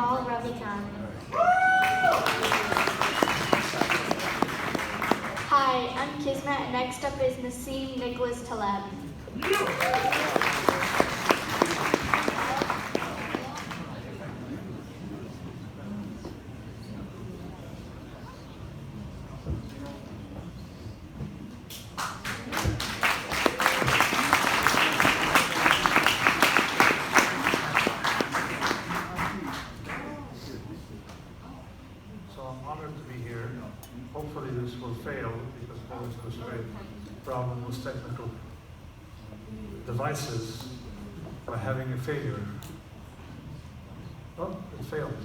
Naval Ravikant. Hi, I'm Kismet, and next up is Nassim Nicholas Taleb. Hopefully this will fail because always there's a great problem with technical devices by having a failure. Oh, it failed.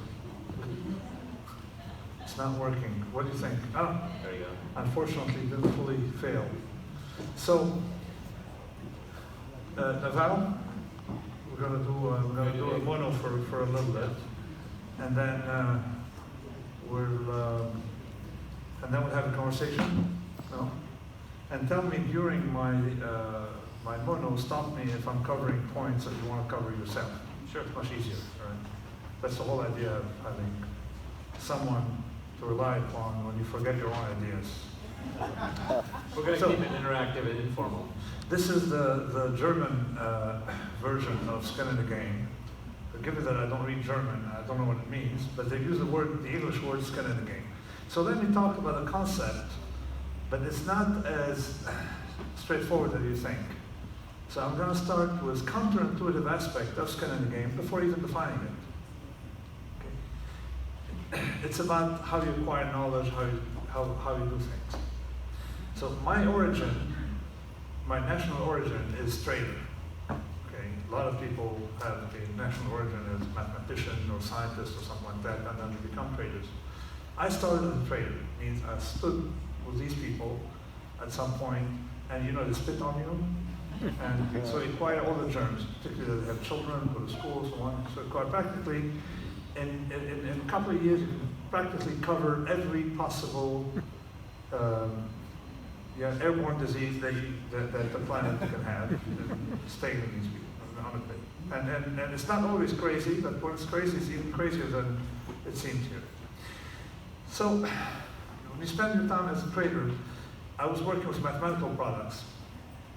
It's not working. What do you think? Oh, there you go. Unfortunately, it didn't fully fail. So, Naval, we're gonna do a mono for a little bit, and then we'll have a conversation. No? And tell me during my my mono, stop me if I'm covering points that you want to cover yourself. Sure, it's much easier, right? That's the whole idea of having someone to rely upon when you forget your own ideas. We're going to keep it interactive and informal. This is the German version of skin in the game. Forgive me that I don't read German, I don't know what it means, but they use the English word skin in the game. So let me talk about a concept, but it's not as straightforward as you think. So I'm going to start with counterintuitive aspect of skin in the game before even defining it. Okay. It's about how you acquire knowledge, how you do things. So my origin, my national origin is trader. Okay. A lot of people have a national origin as mathematician or scientist or something like that, and then they become traders. I started as a trader, means I stood with these people at some point, and they spit on you, and so you acquire all the germs, particularly that they have children, go to school, so on. So acquire practically, in a couple of years, you can practically cover every possible airborne disease that the planet can have, staying with these people, honestly. And it's not always crazy, but when it's crazy, it's even crazier than it seems here. So, when you spend your time as a trader, I was working with mathematical products.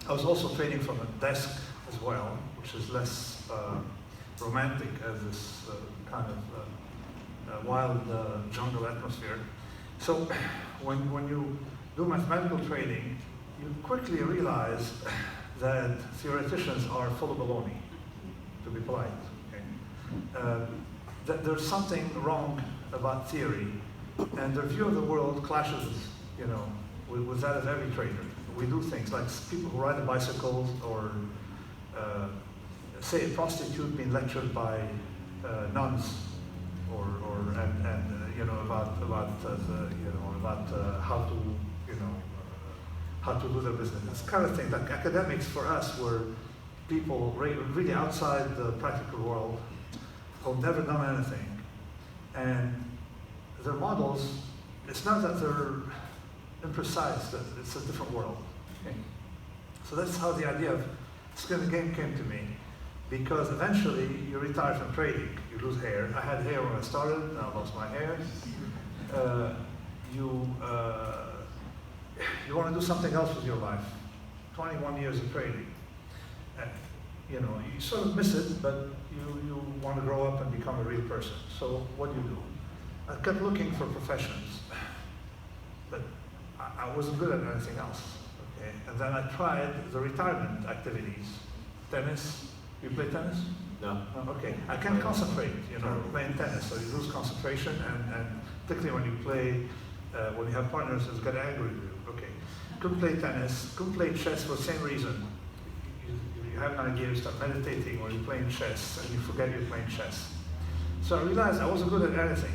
I was also trading from a desk as well, which is less romantic as this kind of wild jungle atmosphere. So, when you do mathematical trading, you quickly realize that theoreticians are full of baloney, to be polite. Okay? That there's something wrong about theory. And their view of the world clashes, with that of every trader. We do things like people who ride a bicycle, or say a prostitute being lectured by nuns, about how to do their business. This kind of thing. Like academics for us were people really outside the practical world who've never done anything, and their models, it's not that they're imprecise, that it's a different world. Okay? So that's how the idea of skin in the game came to me, because eventually you retire from trading, you lose hair. I had hair when I started, now I lost my hair. You want to do something else with your life. 21 years of trading. You sort of miss it, but you want to grow up and become a real person. So what do? I kept looking for professions, but I wasn't good at anything else. Okay, and then I tried the retirement activities. Tennis. You play tennis? No. Oh, okay. I can't concentrate. Playing tennis, so you lose concentration, and particularly when you play, when you have partners who get angry with you. Okay. Couldn't play tennis. Couldn't play chess for the same reason. You have an idea, you start meditating, or you're playing chess, and you forget you're playing chess. So I realized I wasn't good at anything.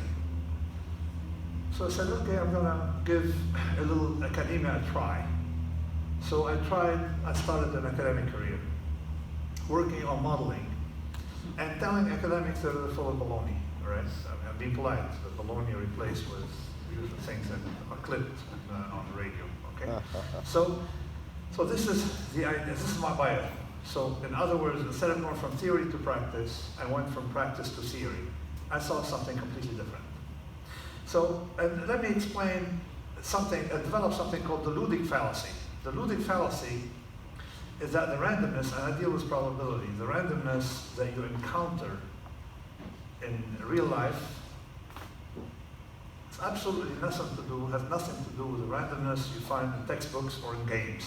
So I said, okay, I'm going to give a little academia a try. So I started an academic career, working on modeling, and telling academics that they're full of baloney, right? I'm being polite, the baloney replaced with usual things that are clipped on the radio, okay? So this is the idea, this is my bio. So in other words, instead of going from theory to practice, I went from practice to theory. I saw something completely different. So let me explain something, develop something called the Ludic fallacy. The Ludic fallacy is that the randomness, and I deal with probability, the randomness that you encounter in real life has absolutely nothing to do with the randomness you find in textbooks or in games.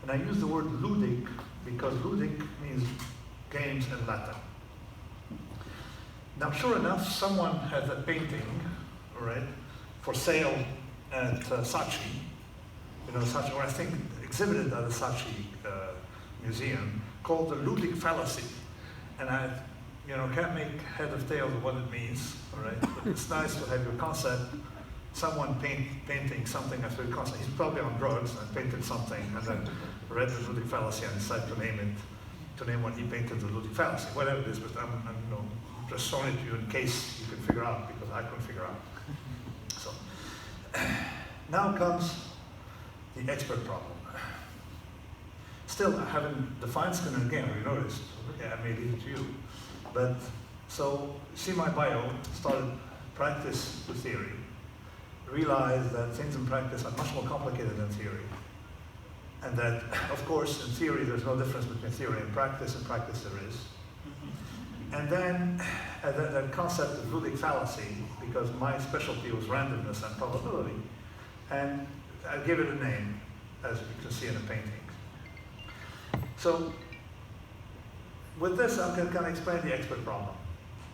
And I use the word ludic because ludic means games in Latin. Now, sure enough, someone has a painting, all right, for sale at Saatchi, Saatchi, or I think exhibited at the Saatchi museum, called the Ludic fallacy. And I, can't make head or tail of what it means, all right? But it's nice to have your concept, someone painting something after a concept. He's probably on drugs and painted something, and then read the Ludic fallacy and decided to name what he painted the Ludic fallacy, whatever it is. But I'm just showing it to you in case you can figure out, because I couldn't figure out. So now comes the expert problem. Still, I haven't defined Skinner again, you noticed. Okay, I may leave it to you. But, so, see my bio, started practice with theory, realized that things in practice are much more complicated than theory. And that, of course, in theory, there's no difference between theory and practice there is. And then, that concept of Ludic fallacy, because my specialty was randomness and probability, and I give it a name, as you can see in the painting. So, with this, I'm going to kind of explain the expert problem.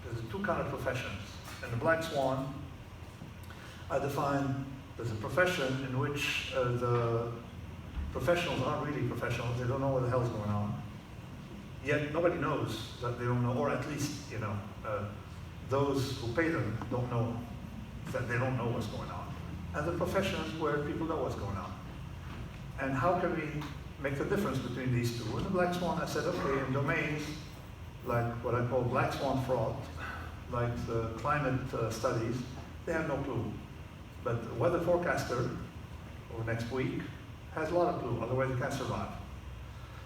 There's two kind of professions. In the Black Swan, I define there's a profession in which the professionals aren't really professionals. They don't know what the hell's going on. Yet nobody knows that they don't know, or at least, those who pay them don't know that they don't know what's going on. And the professions where people know what's going on. And how can we make the difference between these two? In the Black Swan, I said, okay, in domains like what I call Black Swan fraud, like the climate studies, they have no clue. But the weather forecaster over next week has a lot of clue, otherwise they can't survive.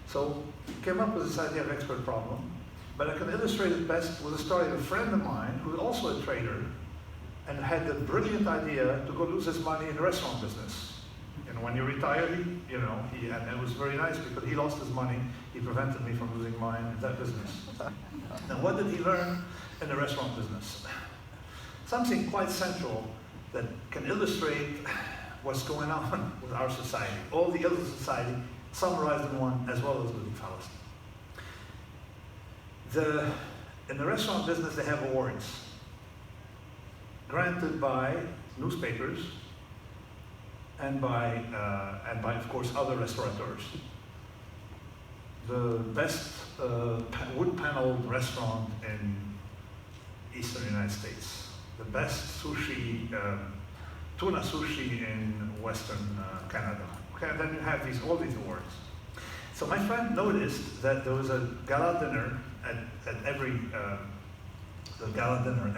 So came up with this idea of expert problem, but I can illustrate it best with a story of a friend of mine who's also a trader and had the brilliant idea to go lose his money in the restaurant business. When he retired, and it was very nice because he lost his money. He prevented me from losing mine in that business. Now, what did he learn in the restaurant business? Something quite central that can illustrate what's going on with our society. All the ills of society summarized in one, as well as Ludic fallacy. In the restaurant business, they have awards granted by newspapers and by, of course, other restaurateurs. The best wood-paneled restaurant in eastern United States. The best sushi, tuna sushi in western Canada. Okay, and then you have all these awards. So my friend noticed that there was a gala dinner at every,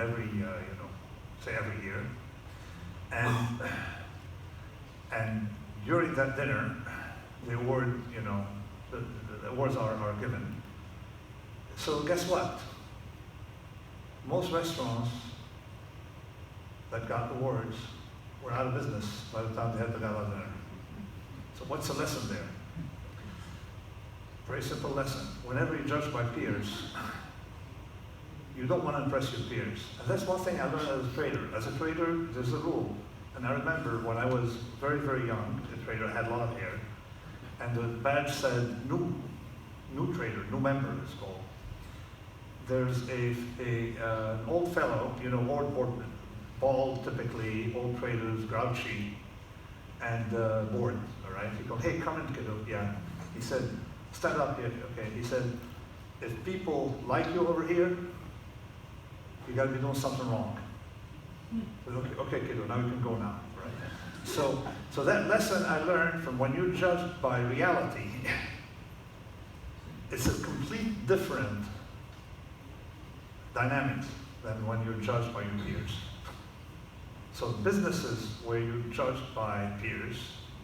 every year. And during that dinner, the award, the awards are given. So guess what? Most restaurants that got awards were out of business by the time they had the gala dinner. So what's the lesson there? Very simple lesson. Whenever you judge by peers, you don't want to impress your peers. And that's one thing I learned as a trader. As a trader, there's a rule. And I remember when I was very, very young, a trader, I had a lot of hair, and the badge said new trader, new member it's called. There's an old fellow, bald typically, old traders, grouchy, and bored, all right? He goes, hey, come in, kiddo, yeah. He said, stand up here, okay. He said, if people like you over here, you gotta be doing something wrong. Okay, kiddo, now you can go now, right? So that lesson I learned from when you're judged by reality, it's a complete different dynamic than when you're judged by your peers. So businesses where you're judged by peers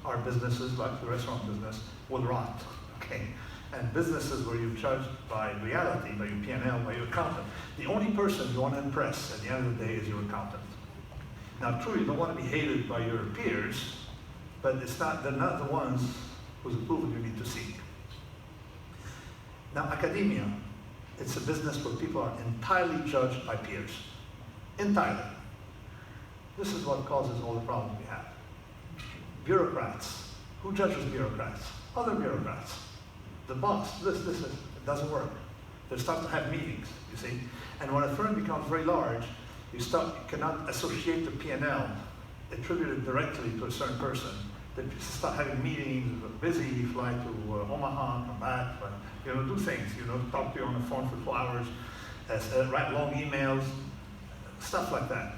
are businesses like the restaurant business will rot, okay? And businesses where you're judged by reality, by your P&L, by your accountant. The only person you want to impress at the end of the day is your accountant. Now, true, you don't want to be hated by your peers, but they're not the ones whose approval you need to seek. Now, academia, it's a business where people are entirely judged by peers. Entirely. This is what causes all the problems we have. Bureaucrats. Who judges bureaucrats? Other bureaucrats. The boss. It doesn't work. They start to have meetings, you see. And when a firm becomes very large, you cannot associate the P&L attributed directly to a certain person. They start having meetings, busy, fly to Omaha, come back, do things, talk to you on the phone for 2 hours, write long emails, stuff like that.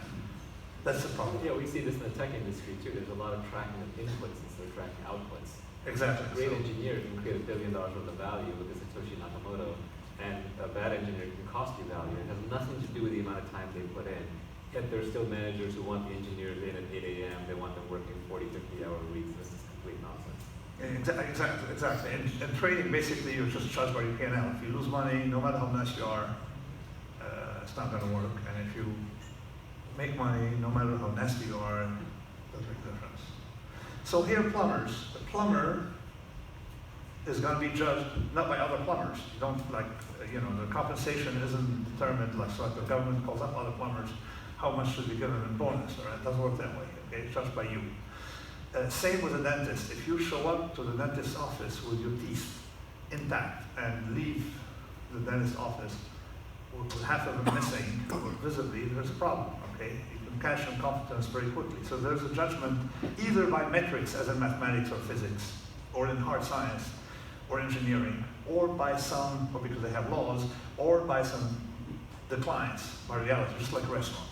That's the problem. Yeah, we see this in the tech industry too. There's a lot of tracking of inputs instead of tracking outputs. Exactly. A great engineer can create $1 billion worth of value with this Satoshi Nakamoto, and a bad engineer can cost you value. It has nothing to do with the amount of time they put in. Yet there are still managers who want the engineers in at 8 a.m. They want them working 40, 50-hour weeks. This is complete nonsense. Exactly. And trading, basically, you're just charged by your P&L. If you lose money, no matter how nice you are, it's not going to work. And if you make money, no matter how nasty you are, it doesn't make a difference. So here, plumbers. The plumber is going to be judged not by other plumbers. You don't the compensation isn't determined like the government calls up other plumbers. How much should be given in bonus? All right, it doesn't work that way. Okay, it's judged by you. Same with a dentist. If you show up to the dentist's office with your teeth intact and leave the dentist's office with half of them missing or visibly, there's a problem. Okay, you can cash in competence very quickly. So there's a judgment either by metrics, as in mathematics or physics, or in hard science, or engineering, or because they have laws, or by the clients, by reality, just like restaurants.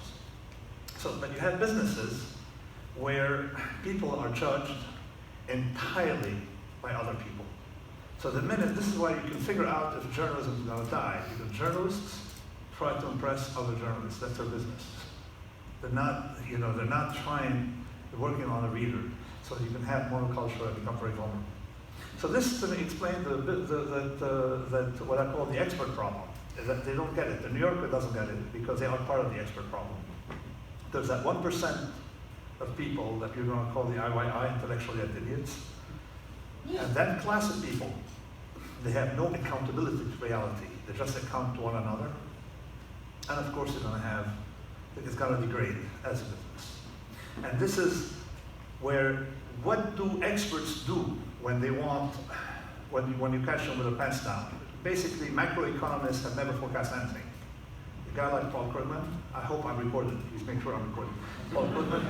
But you have businesses where people are judged entirely by other people. So this is why you can figure out if journalism is going to die, because journalists try to impress other journalists. That's their business. They're not working on a reader, so you can have monoculture and become very vulnerable. So this to me explains that what I call the expert problem, is that they don't get it. The New Yorker doesn't get it because they are part of the expert problem. There's that 1% of people that you're going to call the IYI, intellectually idiots. And that class of people, they have no accountability to reality. They just account to one another. And of course, it's going to degrade as a business. And this is where, what do experts do when you catch them with a pants down? Basically, macroeconomists have never forecast anything. A guy like Paul Krugman, I hope I'm recorded. He's making sure I'm recorded. Paul Krugman,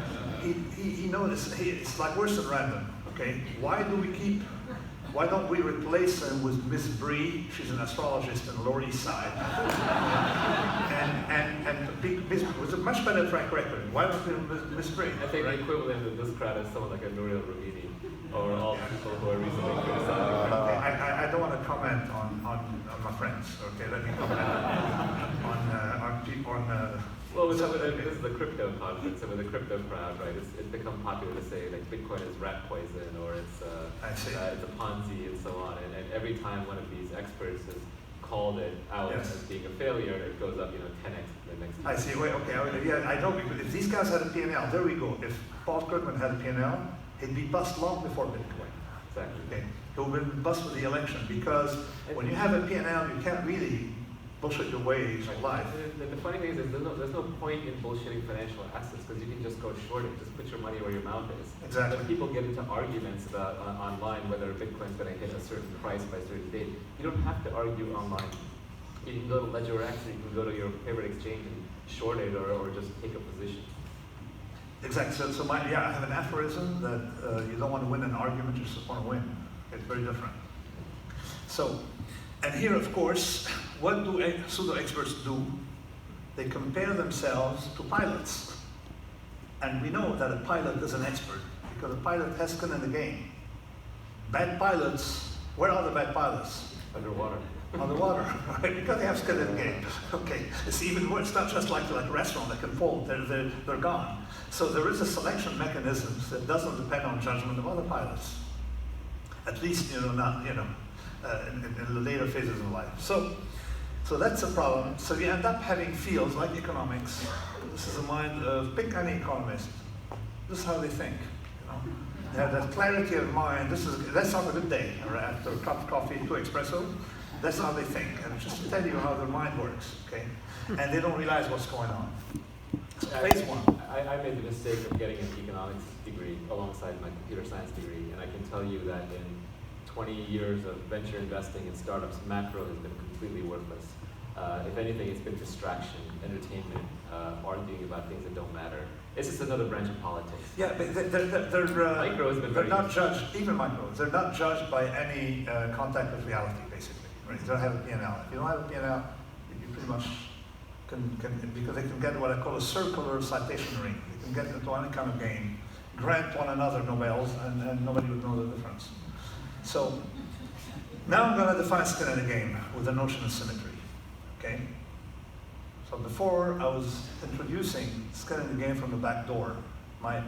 he noticed, it's like worse than random, okay? Why don't we replace him with Miss Bree? She's an astrologist in the Lower East Side. with a much better track record. Why don't we Miss Bree? I think the equivalent of this crowd is someone like a Nouriel Roubini, or all people who are recently criticizing. I don't want to comment on my friends, okay? Let me comment on people well, this is the crypto conference, and with the crypto crowd, right? It's become popular to say like Bitcoin is rat poison, or it's a Ponzi, and so on. And every time one of these experts has called it out as being a failure, it goes up, 10x the next year. I see. Wait, okay. I know. Because if these guys had a P&L, there we go. If Paul Krugman had a P&L, he'd be bust long before Bitcoin. Exactly. Okay. He would have been bust with the election, because when you have a P&L, you can't really bullshit your way through life. The funny thing is there's no point in bullshitting financial assets, because you can just go short it, just put your money where your mouth is. Exactly. But people get into arguments about online whether Bitcoin's going to hit a certain price by a certain date. You don't have to argue online. You can go to LedgerX, and you can go to your favorite exchange and short it, or just take a position. Exactly. So I have an aphorism that you don't want to win an argument, you just want to win. It's very different. So, and here, of course, what do pseudo-experts do? They compare themselves to pilots. And we know that a pilot is an expert, because a pilot has skin in the game. Bad pilots, where are the bad pilots? Underwater. Underwater, right? Because they have skin in the game. Okay, it's even more, it's not just like a restaurant that can fold, they're gone. So there is a selection mechanism that doesn't depend on judgment of other pilots. At least, in the later phases of life. So that's a problem. So you end up having fields like economics. This is the mind of, pick any economist. This is how they think. They have that clarity of mind. That's not a good day. Or after a cup of coffee, 2 espresso, that's how they think. And just to tell you how their mind works, okay? And they don't realize what's going on. So phase 1. I made the mistake of getting an economics degree alongside my computer science degree, and I can tell you that in 20 years of venture investing in startups, macro has been completely worthless. If anything, it's been distraction, entertainment, arguing about things that don't matter. It's just another branch of politics. Yeah, but micro has been they're not judged, even micros, they're not judged by any contact with reality, basically. Right? They don't have a P&L. If you don't have a P&L, you pretty much can because they can get what I call a circular citation ring. They can get into any kind of game, grant one another Nobels, and nobody would know the difference. So now I'm going to define skin in the game with the notion of symmetry. Okay? So before I was introducing skin in the game from the back door, my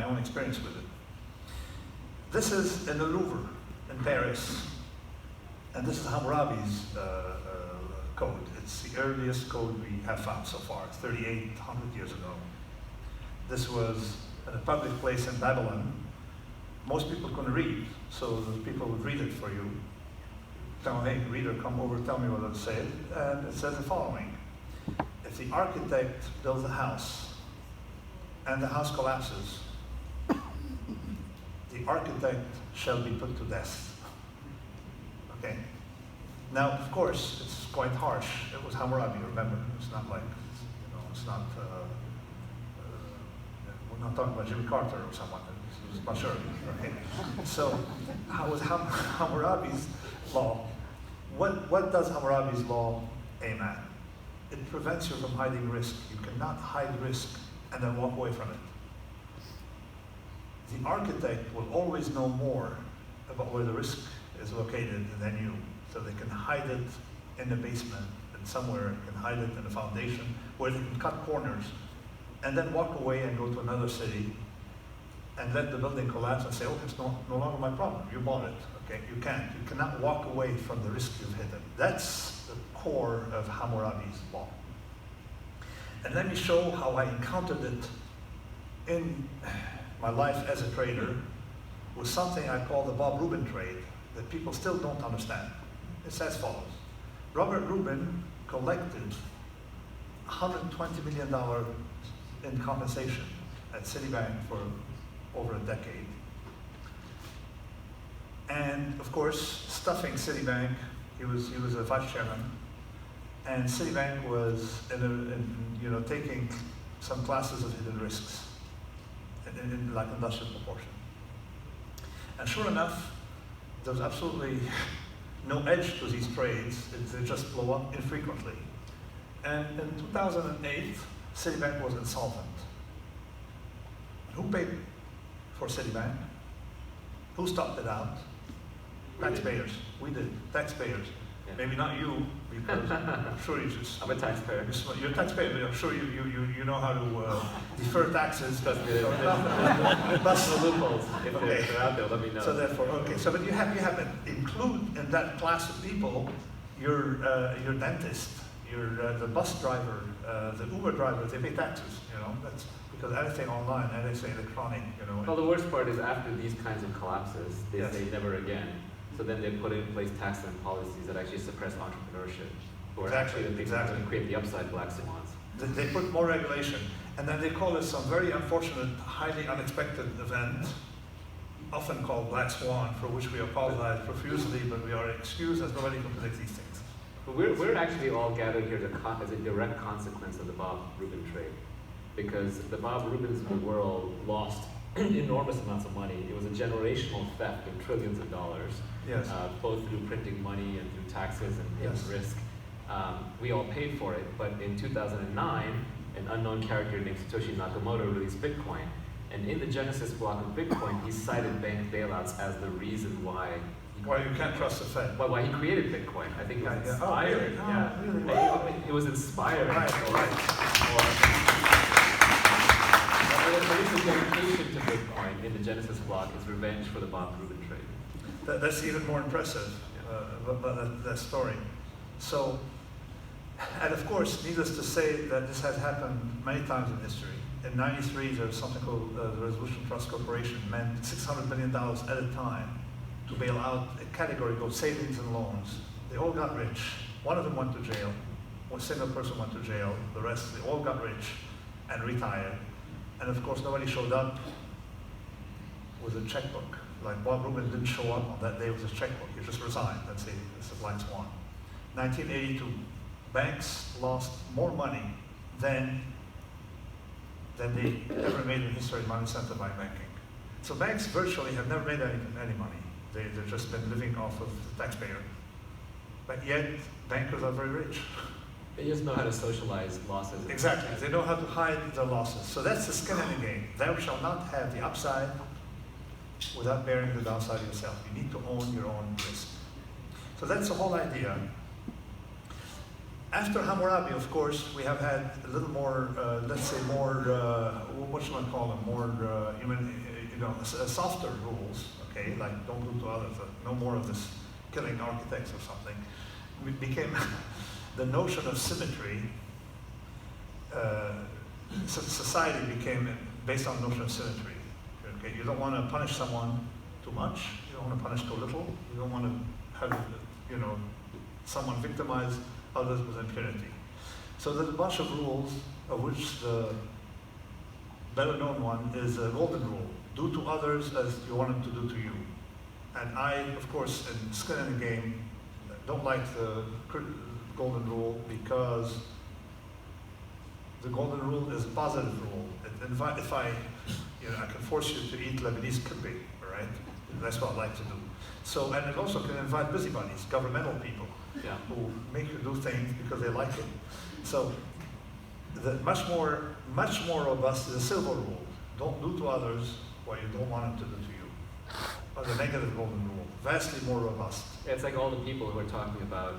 own experience with it. This is in the Louvre in Paris, and this is Hammurabi's code. It's the earliest code we have found so far, 3,800 years ago. This was in a public place in Babylon. Most people couldn't read, so the people would read it for you. Tell them, hey, reader, come over, tell me what it says. And it says the following. If the architect builds a house and the house collapses, the architect shall be put to death. Okay? Now, of course, it's quite harsh. It was Hammurabi, remember. It's not like, it's not, we're not talking about Jimmy Carter or someone. It was much earlier, okay? So, how was Hammurabi's law? What does Hammurabi's law aim at? It prevents you from hiding risk. You cannot hide risk and then walk away from it. The architect will always know more about where the risk is located than you. So they can hide it in the basement and somewhere, can hide it in the foundation, where they can cut corners and then walk away and go to another city and let the building collapse and say, oh, it's no longer my problem. You bought it. Okay, you can't. You cannot walk away from the risk you've hidden. That's the core of Hammurabi's law. And let me show how I encountered it in my life as a trader with something I call the Bob Rubin trade that people still don't understand. It's as follows. Robert Rubin collected $120 million in compensation at Citibank for over a decade. And of course, stuffing Citibank, he was a vice chairman, and Citibank was taking some classes of hidden risks in like industrial proportion. And sure enough, there was absolutely no edge to these trades. They just blow up infrequently. And in 2008, Citibank was insolvent. Who paid for Citibank? Who stopped it out? Taxpayers. We did. Taxpayers. Yeah. Maybe not you, because I'm sure you just... I'm a taxpayer. You're a taxpayer, but I'm sure you know how to defer taxes. Bust the loopholes. If they're out there, let me know. So therefore, okay. So but you have to include in that class of people your dentist, the bus driver, the Uber driver. They pay taxes. That's because anything online, anything electronic. Well, the worst part is after these kinds of collapses, they say never again. So then they put in place tax and policies that actually suppress entrepreneurship, or actually the things that are going to create the upside black swans. They put more regulation, and then they call it some very unfortunate, highly unexpected event, often called black swan, for which we apologize profusely, but we are excused as nobody can predict these things. But we're actually all gathered here as a direct consequence of the Bob Rubin trade, because the Bob Rubins of the world lost enormous amounts of money. It was a generational theft of trillions of dollars, both through printing money and through taxes and risk. We all paid for it, but in 2009, an unknown character named Satoshi Nakamoto released Bitcoin. And in the Genesis block of Bitcoin, he cited bank bailouts as the reason why you can't trust the Fed. Why he created Bitcoin. I think it was inspired. Really? It was inspired. The dedication to Bitcoin in the Genesis block is revenge for the Bob Rubin trade. That's even more impressive. that story. So, and of course, needless to say that this has happened many times in history. In '93, there was something called the Resolution Trust Corporation, meant $600 billion at a time to bail out a category called savings and loans. They all got rich. One of them went to jail. One single person went to jail. The rest, they all got rich and retired. And of course, nobody showed up with a checkbook. Like Bob Rubin didn't show up on that day with his checkbook. He just resigned. That's it. It's a black swan. 1982, banks lost more money than they ever made in history in money center by banking. So banks virtually have never made any money. They've just been living off of the taxpayer. But yet, bankers are very rich. They just know how to socialize losses. Exactly. They know how to hide their losses. So that's the skin in the game. Thou shalt not have the upside without bearing the downside yourself. You need to own your own risk. So that's the whole idea. After Hammurabi, of course, we have had a little more, let's say more, what should I call them, more softer rules, okay, like don't do to others, no more of this killing architects or something. It became the notion of symmetry, society became based on the notion of symmetry. Okay, you don't want to punish someone too much, you don't want to punish too little, you don't want to have, someone victimize others with impunity. So there's a bunch of rules, of which the better known one is a golden rule. Do to others as you want them to do to you. And I, of course, in skin in the game, don't like the golden rule because the golden rule is a positive rule. If I can force you to eat Lebanese kibbeh, all right? That's what I like to do. So, and it also can invite busybodies, governmental people, who make you do things because they like it. So, much more robust is a silver rule. Don't do to others what you don't want them to do to you. Or the negative golden rule, vastly more robust. Yeah, it's like all the people who are talking about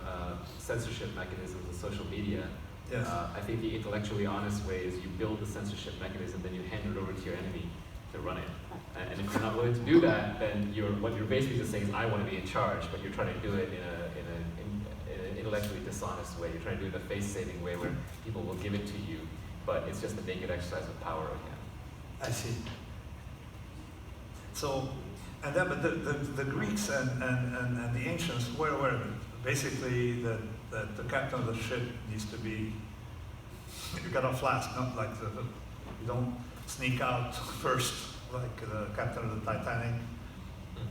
censorship mechanisms in social media. Yes. I think the intellectually honest way is you build the censorship mechanism, then you hand it over to your enemy to run it. And if you're not willing to do that, then what you're basically just saying is, I want to be in charge, but you're trying to do it in an intellectually dishonest way. You're trying to do it in a face-saving way where people will give it to you, but it's just a naked exercise of power again. I see. So, and then, but the Greeks and the ancients were aware of it. Basically, that the captain of the ship needs to be, you got off last, not like you don't sneak out first, like the captain of the Titanic.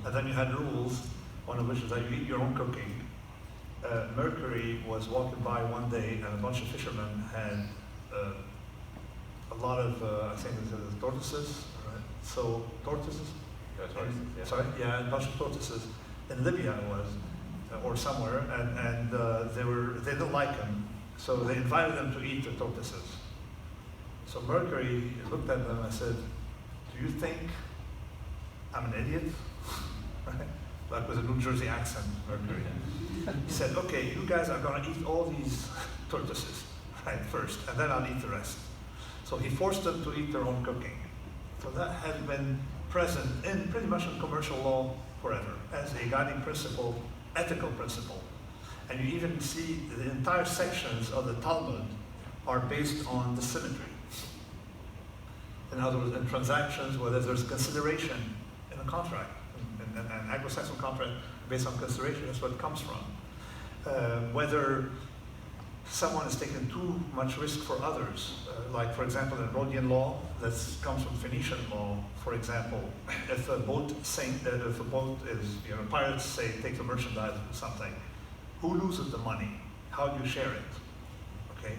And then you had rules, one of which is that you eat your own cooking. Mercury was walking by one day, and a bunch of fishermen had a lot of, I think it was tortoises, right? So, tortoises? Yeah. Sorry? Yeah, a bunch of tortoises. In Libya it was, or somewhere, and they didn't like them, so they invited them to eat the tortoises. So Mercury looked at them and said, "Do you think I'm an idiot?" Right? Like with a New Jersey accent, Mercury. He said, "Okay, you guys are going to eat all these tortoises, right, first, and then I'll eat the rest." So he forced them to eat their own cooking. So that has been present in pretty much in commercial law forever as a guiding principle, ethical principle. And you even see the entire sections of the Talmud are based on the symmetry. In other words, in transactions where there's consideration in a contract, an Anglo-Saxon contract based on consideration, that's what it comes from. Whether someone is taking too much risk for others, like for example in Rhodian law, that comes from Phoenician law. For example, if a boat is, pirates say take the merchandise or something, who loses the money? How do you share it? Okay,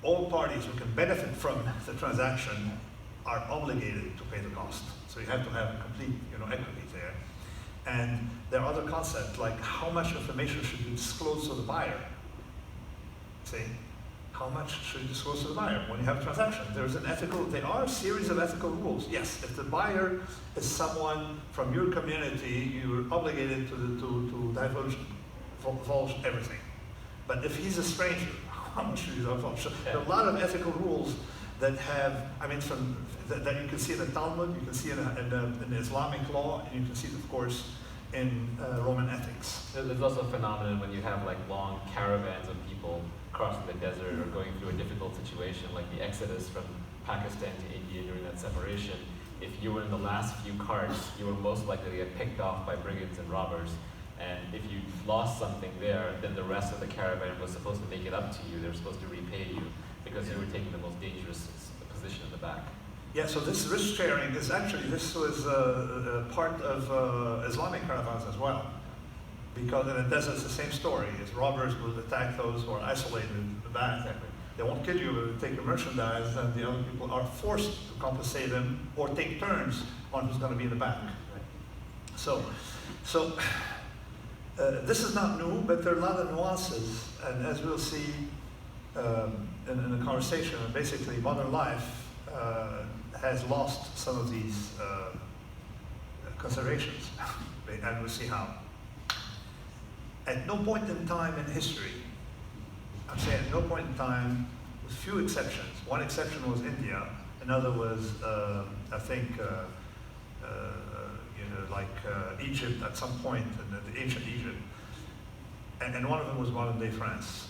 all parties who can benefit from the transaction are obligated to pay the cost. So you have to have complete, equity there. And there are other concepts like how much information should you disclose to the buyer? See, how much should you disclose to the buyer when you have a transaction? There are a series of ethical rules. Yes, if the buyer is someone from your community, you're obligated to divulge everything. But if he's a stranger, how much should you divulge? So there are a lot of ethical rules that have, that you can see in the Talmud, you can see in the Islamic law, and you can see, of course, in Roman ethics. There's also a phenomenon when you have like long caravans of people crossing the desert or going through a difficult situation, like the exodus from Pakistan to India during that separation. If you were in the last few carts, you were most likely to get picked off by brigands and robbers. And if you lost something there, then the rest of the caravan was supposed to make it up to you. They were supposed to repay you because you were taking the most dangerous position in the back. Yeah, so this risk sharing is actually, this was part of Islamic caravans as well. Because in the desert, it's the same story. Is robbers will attack those who are isolated in the back. Exactly. They won't kill you, but they take your merchandise, and the other people are forced to compensate them or take turns on who's going to be in the back. So this is not new, but there are a lot of nuances, and as we'll see in the conversation, basically modern life has lost some of these considerations, and we'll see how. At no point in time in history, I'm saying at no point in time, with few exceptions. One exception was India, another was, I think, Egypt at some point, in the ancient Egypt. And one of them was modern day France.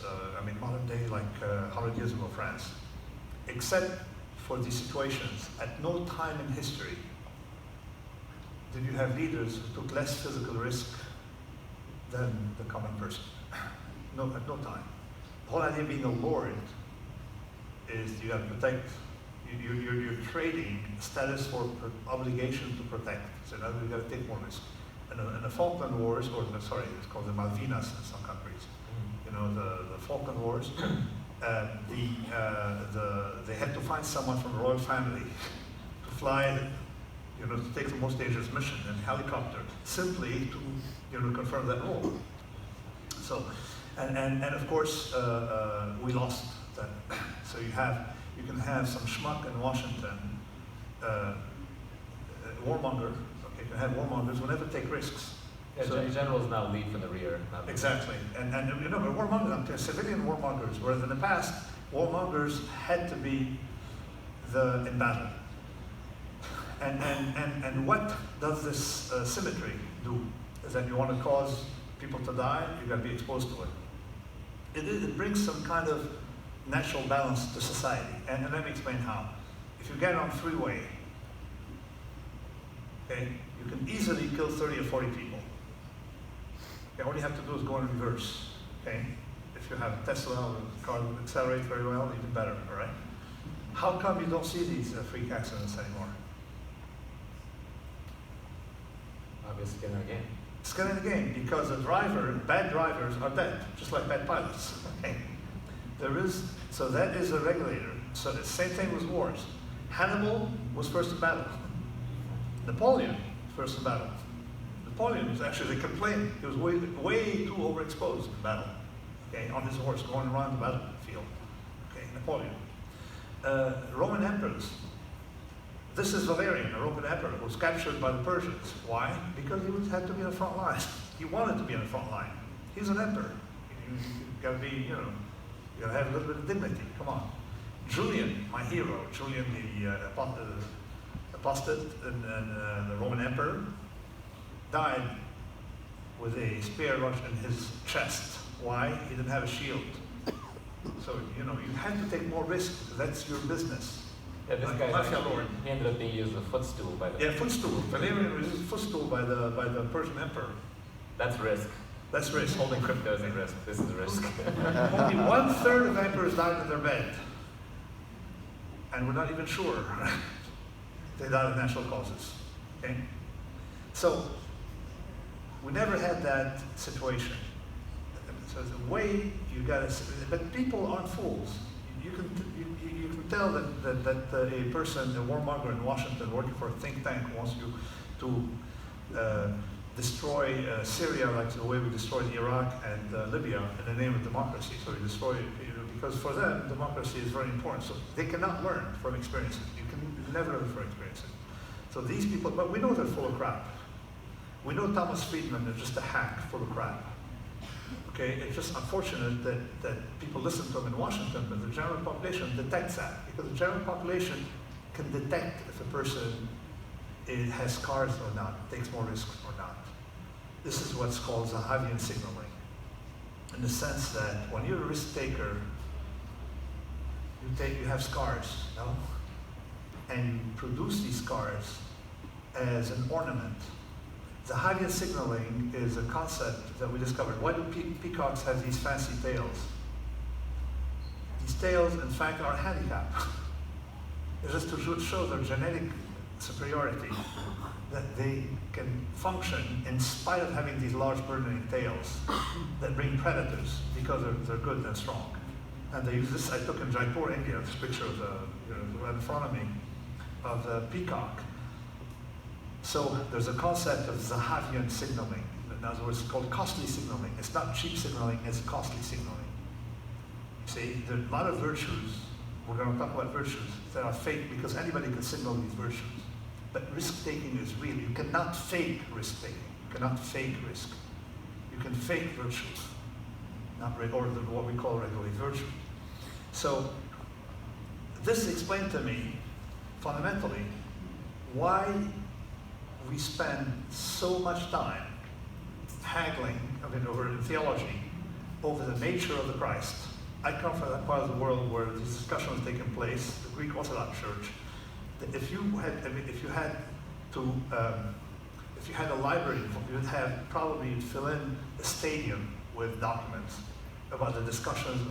Modern day, like 100 years ago France. Except for these situations, at no time in history did you have leaders who took less physical risk than the common person. No, at no time. The whole idea of being a lord is you got to protect. You're trading status for obligation to protect. So now you got to take more risk. And the Falkland Wars, it's called the Malvinas in some countries. You know, the Falkland Wars. They had to find someone from the royal family to fly, to take the most dangerous mission in a helicopter, simply to confirm that role. So, and of course, we lost that. So you can have some schmuck in Washington, warmonger. Okay, you can have warmongers who never take risks. Yeah, so generals now lead from the rear. Exactly, and but warmongers, civilian warmongers, whereas in the past, warmongers had to be in battle. And what does this symmetry do? Is that you want to cause people to die, you've got to be exposed to it. It brings some kind of natural balance to society. And let me explain how. If you get on a freeway, okay, you can easily kill 30 or 40 people. Okay, all you have to do is go in reverse. Okay? If you have a Tesla, the car will accelerate very well, even better, all right? How come you don't see these freak accidents anymore? Obviously, skin in the game. Skin in the game, because bad drivers are dead, just like bad pilots. Okay? So that is a regulator. So the same thing with wars. Hannibal was first in battle. Napoleon was first in battle. Napoleon was actually, they complained, he was way too overexposed in battle. Okay, on his horse, going around the battlefield. Okay, Napoleon. Roman emperors. This is Valerian, a Roman emperor, who was captured by the Persians. Why? Because he had to be in the front line. He wanted to be in the front line. He's an emperor. You've got to be, you got to have a little bit of dignity. Come on. Julian, my hero, Julian the apostate and the Roman emperor, died with a spear lodged in his chest. Why? He didn't have a shield. So, you had to take more risk, because that's your business. Yeah, this guy actually, he ended up being used as a footstool by the... Yeah, footstool. Valerian was used as a footstool by the Persian emperor. That's risk. That's risk. Holding crypto is a risk. This is a risk. Only 1/3 of emperors died in their bed. And we're not even sure. They died of natural causes. Okay? So, we never had that situation. So the way you got to, but people aren't fools. You can tell that a person, a warmonger in Washington working for a think tank wants you to destroy Syria like the way we destroyed Iraq and Libya in the name of democracy. So we destroy it, because for them, democracy is very important. So they cannot learn from experiences. You can never learn from experiences. So these people, but we know they're full of crap. We know Thomas Friedman is just a hack full of crap. Okay, it's just unfortunate that people listen to him in Washington, but the general population detects that, because the general population can detect if a person has scars or not, takes more risks or not. This is what's called Zahavian signaling, in the sense that when you're a risk taker, you have scars, no? And you produce these scars as an ornament. Zahavian signaling is a concept that we discovered. Why do peacocks have these fancy tails? These tails, in fact, are a handicap. It's just to show their genetic superiority, that they can function in spite of having these large burning tails that bring predators because they're good and strong. And they use this. I took in Jaipur, India, this picture of right in front of me, of the peacock. So there's a concept of Zahavian signaling. In other words, it's called costly signaling. It's not cheap signaling, it's costly signaling. See, there are a lot of virtues. We're going to talk about virtues that are fake because anybody can signal these virtues. But risk-taking is real. You cannot fake risk-taking. You cannot fake risk. You can fake virtue, or what we call regularly virtue. So this explained to me, fundamentally, why we spend so much time haggling, over in theology, over the nature of the Christ. I come from that part of the world where these discussions taking place, the Greek Orthodox Church. That if you had a library, you'd have you'd fill in a stadium with documents about the discussions,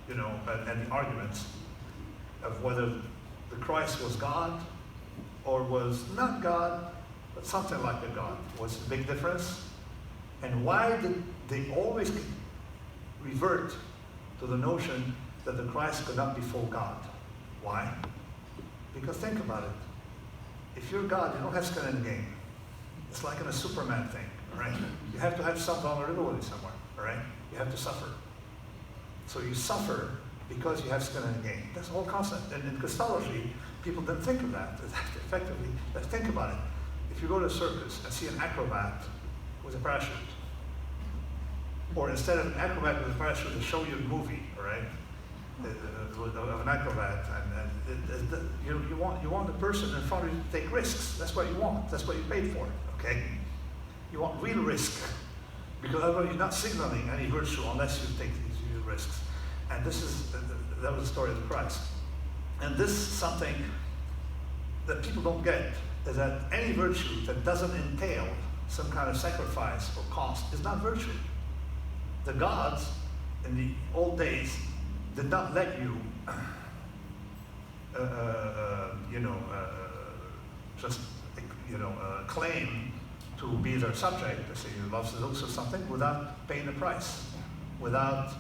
and the arguments of whether the Christ was God or was not God, but something like a God. What's the big difference? And why did they always revert to the notion that the Christ could not be full God? Why? Because think about it. If you're God, you don't have skin in the game. It's like in a Superman thing, right? You have to have some vulnerability somewhere, all right? You have to suffer. So you suffer because you have skin in the game. That's the whole concept. And in Christology, people didn't think of that effectively. Let's think about it. If you go to a circus and see an acrobat with a parachute, or instead of an acrobat with a parachute, they show you a movie, all right, of an acrobat, and you want the person in front of you to take risks. That's what you want. That's what you paid for, okay? You want real risk, because otherwise you're not signaling any virtue unless you take these real risks. And that was the story of the Christ. And this is something that people don't get, is that any virtue that doesn't entail some kind of sacrifice or cost is not virtue. The gods in the old days did not let you, claim to be their subject, to say you love Zeus or something, without paying the price, without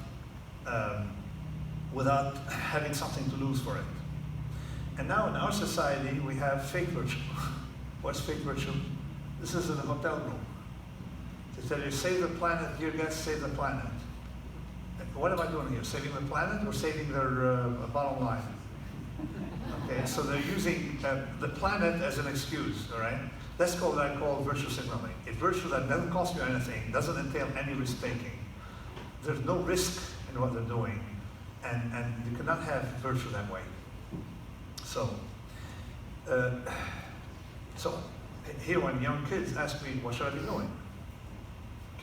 having something to lose for it. And now in our society, we have fake virtue. What's fake virtue? This is in a hotel room. They tell you, save the planet, dear guests, save the planet. What am I doing here? Saving the planet or saving their bottom line? Okay, so they're using the planet as an excuse, all right? That's what I call virtue signaling. A virtue that doesn't cost you anything, doesn't entail any risk-taking. There's no risk in what they're doing, and you cannot have virtue that way. So here when young kids ask me, what should I be doing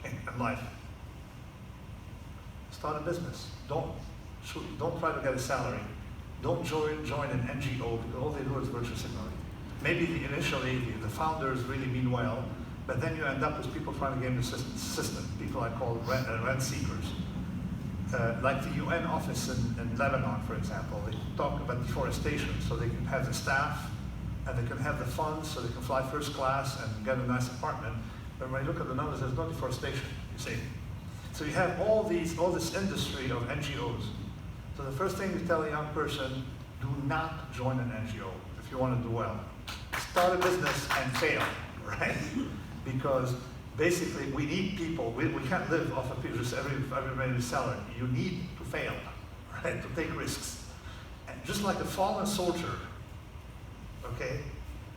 in life? Start a business. Don't try to get a salary. Don't join an NGO, because all they do is virtue signaling. Maybe initially the founders really mean well, but then you end up with people trying to game the system. People I call rent seekers. Like the UN office in Lebanon, for example, they talk about deforestation so they can have the staff and they can have the funds so they can fly first class and get a nice apartment. But when you look at the numbers, there's no deforestation, you see. So you have all this industry of NGOs. So the first thing you tell a young person, do not join an NGO if you want to do well. Start a business and fail, right? Because basically we need people. We can't live off of people, just everybody's salary. You need to fail, right? To take risks. And just like a fallen soldier, okay,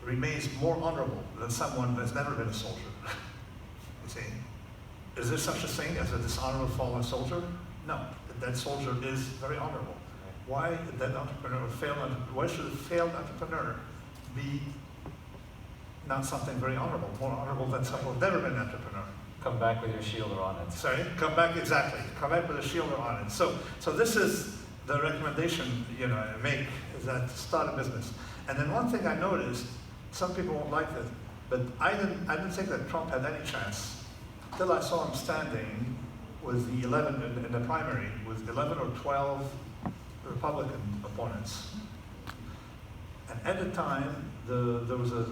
remains more honorable than someone that's never been a soldier. You see? Is there such a thing as a dishonorable fallen soldier? No. That soldier is very honorable. Why did that entrepreneur fail? Why should a failed entrepreneur be not something very honorable, more honorable than someone who's never been an entrepreneur? Come back with your shield on it. Sorry, come back, exactly. Come back with a shield on it. So this is the recommendation, I make, is that start a business. And then one thing I noticed, some people won't like this, but I didn't think that Trump had any chance till I saw him standing with the 11 in the primary with 11 or 12 Republican opponents. And at the time, there was a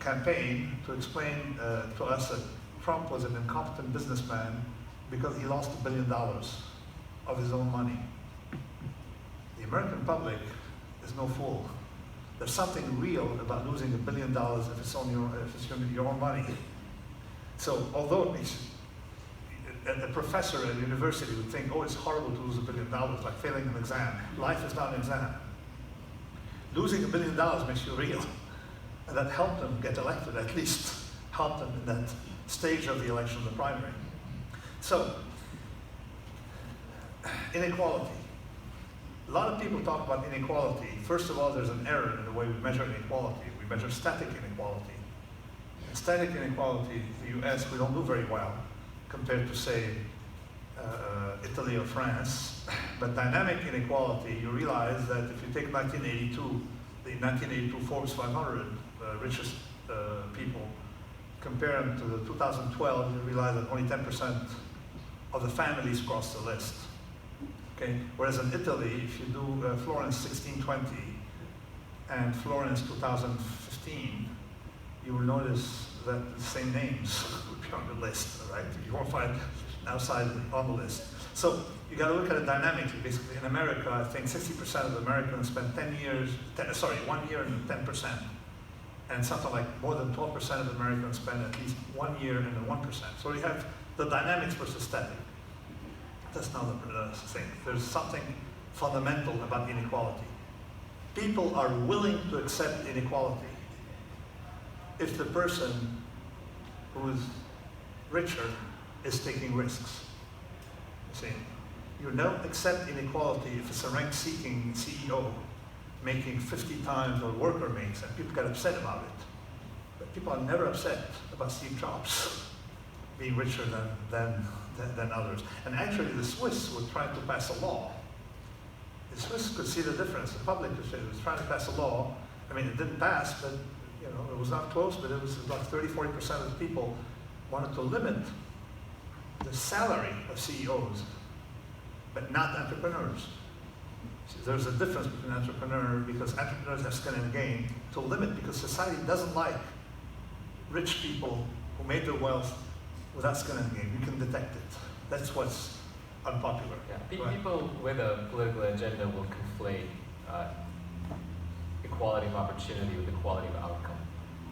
campaign to explain to us that Trump was an incompetent businessman because he lost $1 billion of his own money. The American public is no fool. There's something real about losing $1 billion if it's your own money. So although a professor at a university would think, oh, it's horrible to lose $1 billion, like failing an exam. Life is not an exam. Losing $1 billion makes you real. And that helped him get elected, at least helped him in that stage of the election, the primary. So, inequality. A lot of people talk about inequality. First of all, there's an error in the way we measure inequality. We measure static inequality. And static inequality, the US, we don't do very well compared to, say, Italy or France. But dynamic inequality, you realize that if you take 1982, the 1982 Forbes 500 richest people, compare them to the 2012, you realize that only 10% of the families cross the list. Okay? Whereas in Italy, if you do Florence 1620 and Florence 2015, you will notice that the same names would be on the list, right? You won't find outside on the list. So you got to look at it dynamically. Basically, in America, I think 60% of Americans spend 1 year and 10%. And something like more than 12% of Americans spend at least 1 year and then 1%. So you have the dynamics versus static. That's not the thing. There's something fundamental about inequality. People are willing to accept inequality if the person who is richer is taking risks. You see, you don't accept inequality if it's a rank-seeking CEO making 50 times what a worker makes, and people get upset about it. But people are never upset about Steve Jobs being richer than others. And actually, the Swiss were trying to pass a law. The Swiss could see the difference. The public could see it was trying to pass a law. I mean, it didn't pass, but it was not close, but it was about 30–40% of the people wanted to limit the salary of CEOs, but not entrepreneurs. There's a difference between entrepreneurs because entrepreneurs have skin in the game to limit because society doesn't like rich people who made their wealth without skin in the game. You can detect it. That's what's unpopular. Yeah. People with a political agenda will conflate equality of opportunity with equality of outcome.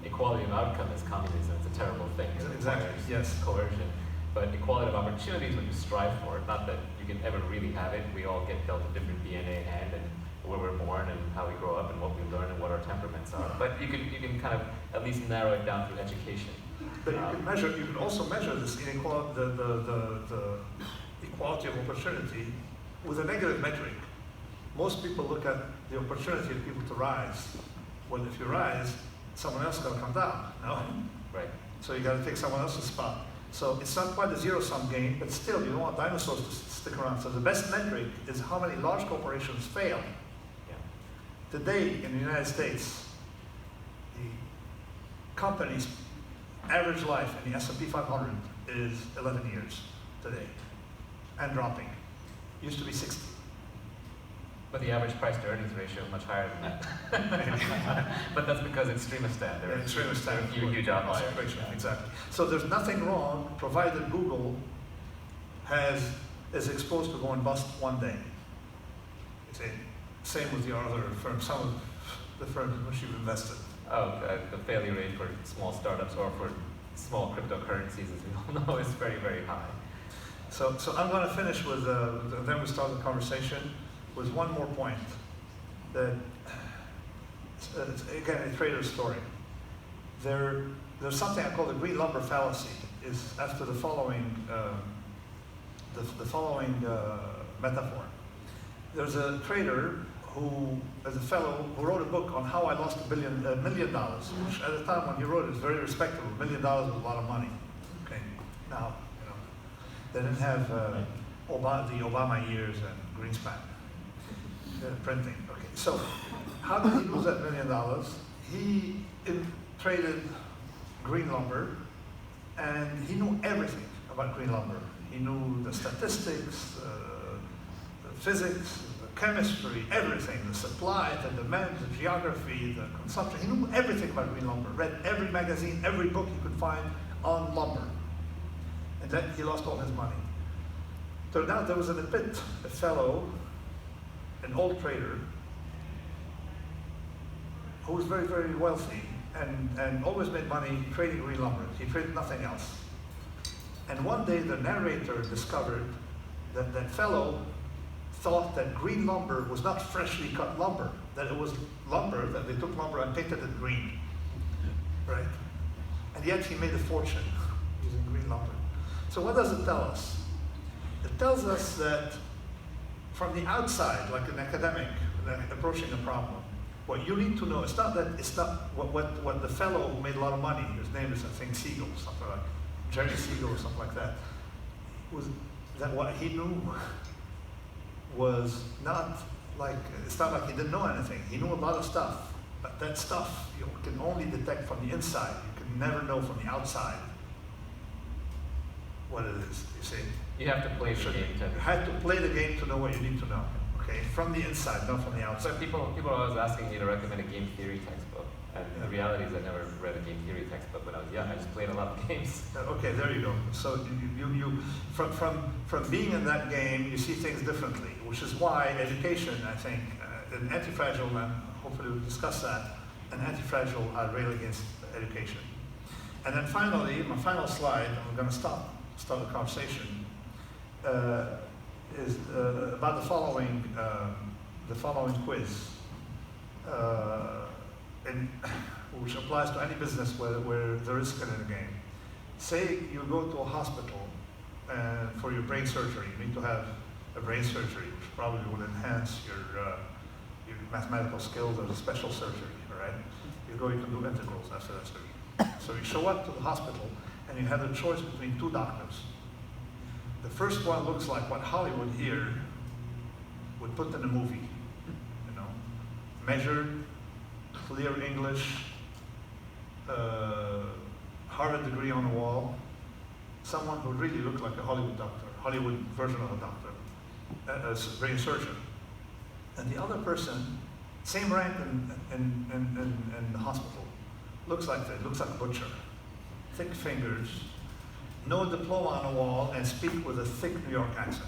Equality of outcome is communism. It's a terrible thing. It exactly. Yes. Coercion. But equality of opportunity is what you strive for. Not that you can ever really have it. We all get dealt a different DNA hand and where we're born and how we grow up and what we learn and what our temperaments are. But you can kind of at least narrow it down through education. But you can also measure this inequality, the equality of opportunity with a negative metric. Most people look at the opportunity of people to rise. Well, if you rise, someone else is going to come down, no? Right. So you got to take someone else's spot. So it's not quite a zero-sum game, but still, you don't want dinosaurs to stick around. So the best metric is how many large corporations fail. Yeah. Today, in the United States, the company's average life in the S&P 500 is 11 years today, and dropping. Used to be 60. But the average price to earnings ratio is much higher than that. But that's because extremistan. There are huge outliers. Exactly. So there's nothing wrong, provided Google is exposed to going bust one day. You see, same with your other firms, some of the firms in which you've invested. Oh, the failure rate for small startups or for small cryptocurrencies, as we all know, is very, very high. So I'm going to finish with, then we start the conversation, with one more point. That, again, a trader's story. There's something I call the green lumber fallacy, is after the following, metaphor. There's a trader who, as a fellow, who wrote a book on how I lost $1 million, which at the time when he wrote it was very respectable. $1 million was a lot of money. Okay. Now, they didn't have the Obama years and Greenspan printing. Okay, so how did he lose that $1 million? He traded green lumber, and he knew everything about green lumber. He knew the statistics, the physics, the chemistry, everything, the supply, the demand, the geography, the consumption. He knew everything about green lumber, read every magazine, every book he could find on lumber. And then he lost all his money. Turned out there was in the pit a fellow, an old trader, who was very, very wealthy and always made money trading green lumber. He traded nothing else. And one day the narrator discovered that that fellow thought that green lumber was not freshly cut lumber, that it was lumber, that they took lumber and painted it green, right? And yet he made a fortune using green lumber. So what does it tell us? It tells us that from the outside, like an academic approaching a problem, what you need to know, it's not what the fellow who made a lot of money, his name is, I think, Siegel, something like Jerry Siegel or something like that, was that what he knew was not like, it's not like he didn't know anything. He knew a lot of stuff, but that stuff you can only detect from the inside. You can never know from the outside what it is, you see? You have to play the game. You have to play the game to know what you need to know, okay? From the inside, not from the outside. So people are always asking me to recommend a game theory textbook. And the reality is I never read a game theory textbook when I was young. I just played a lot of games. Okay, there you go. So you from being in that game, you see things differently, which is why education, I think, an anti-fragile, and hopefully we'll discuss that, an anti-fragile are rail against education. And then finally, my final slide, and we're going to start the conversation, is about the following quiz. Which applies to any business where there is skin in the game. Say you go to a hospital for your brain surgery. You need to have a brain surgery, which probably will enhance your mathematical skills as a special surgery, all right? You can do integrals after that surgery. So you show up to the hospital, and you have a choice between two doctors. The first one looks like what Hollywood here would put in a movie, measured, clear English, Harvard degree on the wall, someone who really looked like a Hollywood doctor, Hollywood version of a doctor, a brain surgeon. And the other person, same rank in the hospital, looks like a butcher, thick fingers, no diploma on the wall, and speak with a thick New York accent.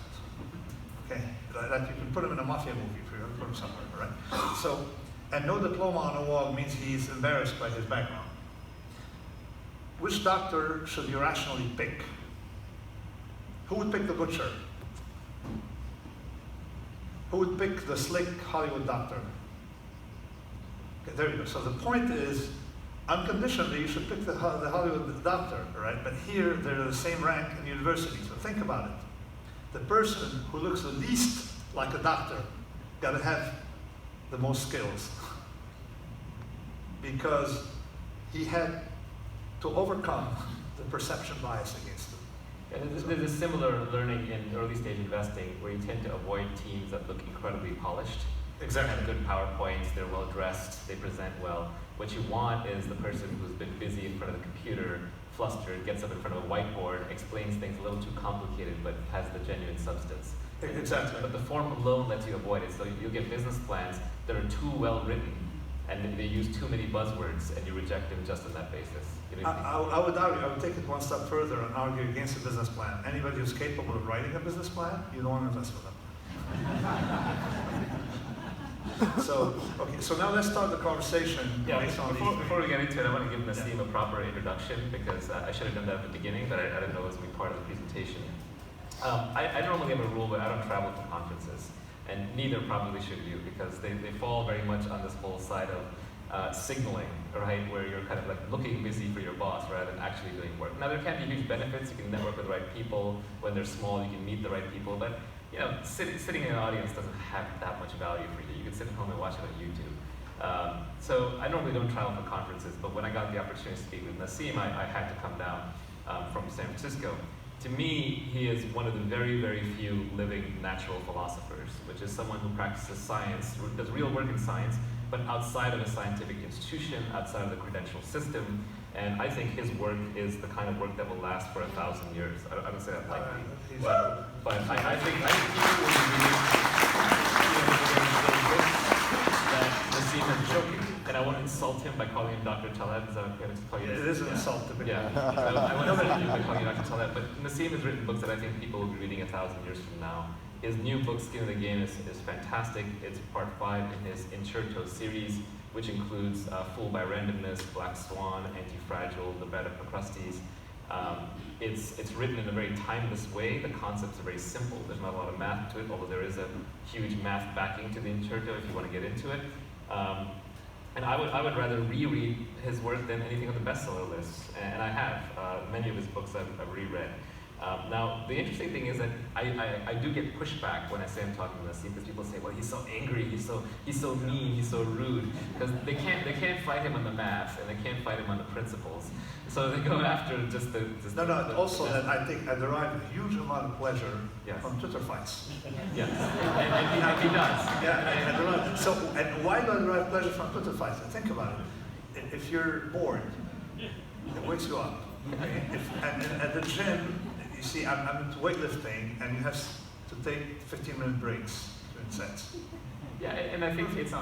Okay, like you can put him in a mafia movie if you put him somewhere, right? So. And no diploma on the wall means he's embarrassed by his background. Which doctor should you rationally pick? Who would pick the butcher? Who would pick the slick Hollywood doctor? Okay, there you go. So the point is, unconditionally, you should pick the Hollywood doctor, right? But here, they're the same rank in university, so think about it. The person who looks the least like a doctor got to have the most skills, because he had to overcome the perception bias against him. And there's a similar learning in early stage investing where you tend to avoid teams that look incredibly polished. Exactly. They have good PowerPoints, they're well dressed, they present well. What you want is the person who's been busy in front of the computer, flustered, gets up in front of a whiteboard, explains things a little too complicated, but has the genuine substance. Exactly. But the form alone lets you avoid it. So you'll get business plans that are too well written, and they use too many buzzwords, and you reject them just on that basis. I would argue, I would take it one step further and argue against a business plan. Anybody who's capable of writing a business plan, you don't want to invest with them. So now let's start the conversation. Yeah, before we get into it, I want to give Nassim a proper introduction, because I should have done that at the beginning, but I didn't know it was going to be part of the presentation. I normally have a rule where I don't travel to conferences, and neither probably should you, because they fall very much on this whole side of signaling, right, where you're kind of like looking busy for your boss rather than actually doing work. Now, there can be huge benefits. You can network with the right people. When they're small, you can meet the right people, but sitting in an audience doesn't have that much value for you. You can sit at home and watch it on YouTube. So I normally don't travel for conferences, but when I got the opportunity to speak with Nassim, I had to come down. from San Francisco. To me, he is one of the very, very few living natural philosophers, which is someone who practices science, who does real work in science, but outside of a scientific institution, outside of the credential system. And I think his work is the kind of work that will last for 1,000 years. I don't say that lightly, but I think people will be that Nassim is joking, and I won't insult him by calling him Dr. Taleb. Is that okay to call you? It is an insult to me. Yeah, I won't insult you by calling you Dr. Taleb, but Nassim has written books that I think people will be reading 1,000 years from now. His new book, Skin in the Game, is fantastic. It's part 5 in his Incerto series, which includes Fooled by Randomness, Black Swan, Anti-Fragile, The Bed of Procrustes. It's written in a very timeless way. The concepts are very simple. There's not a lot of math to it, although there is a huge math backing to the Incerto if you want to get into it. And I would rather reread his work than anything on the bestseller list, and I have. Many of his books I've reread. Now, the interesting thing is that I do get pushback when I say I'm talking to Nassim, because people say, well, he's so angry, he's so mean, he's so rude, because they can't fight him on the math, and they can't fight him on the principles. So they go after just the also that I think I derive a huge amount of pleasure from Twitter fights. Yes, and he does. Yeah, I derive. So, and why do I derive pleasure from Twitter fights? Think about it. If you're bored, it wakes you up. Okay? And at the gym, you see, I'm into weightlifting, and you have to take 15-minute breaks in sets. Yeah, and I think it's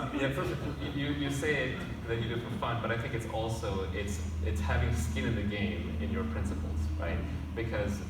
you say it that you do it for fun, but I think it's also it's having skin in the game in your principles, right? Because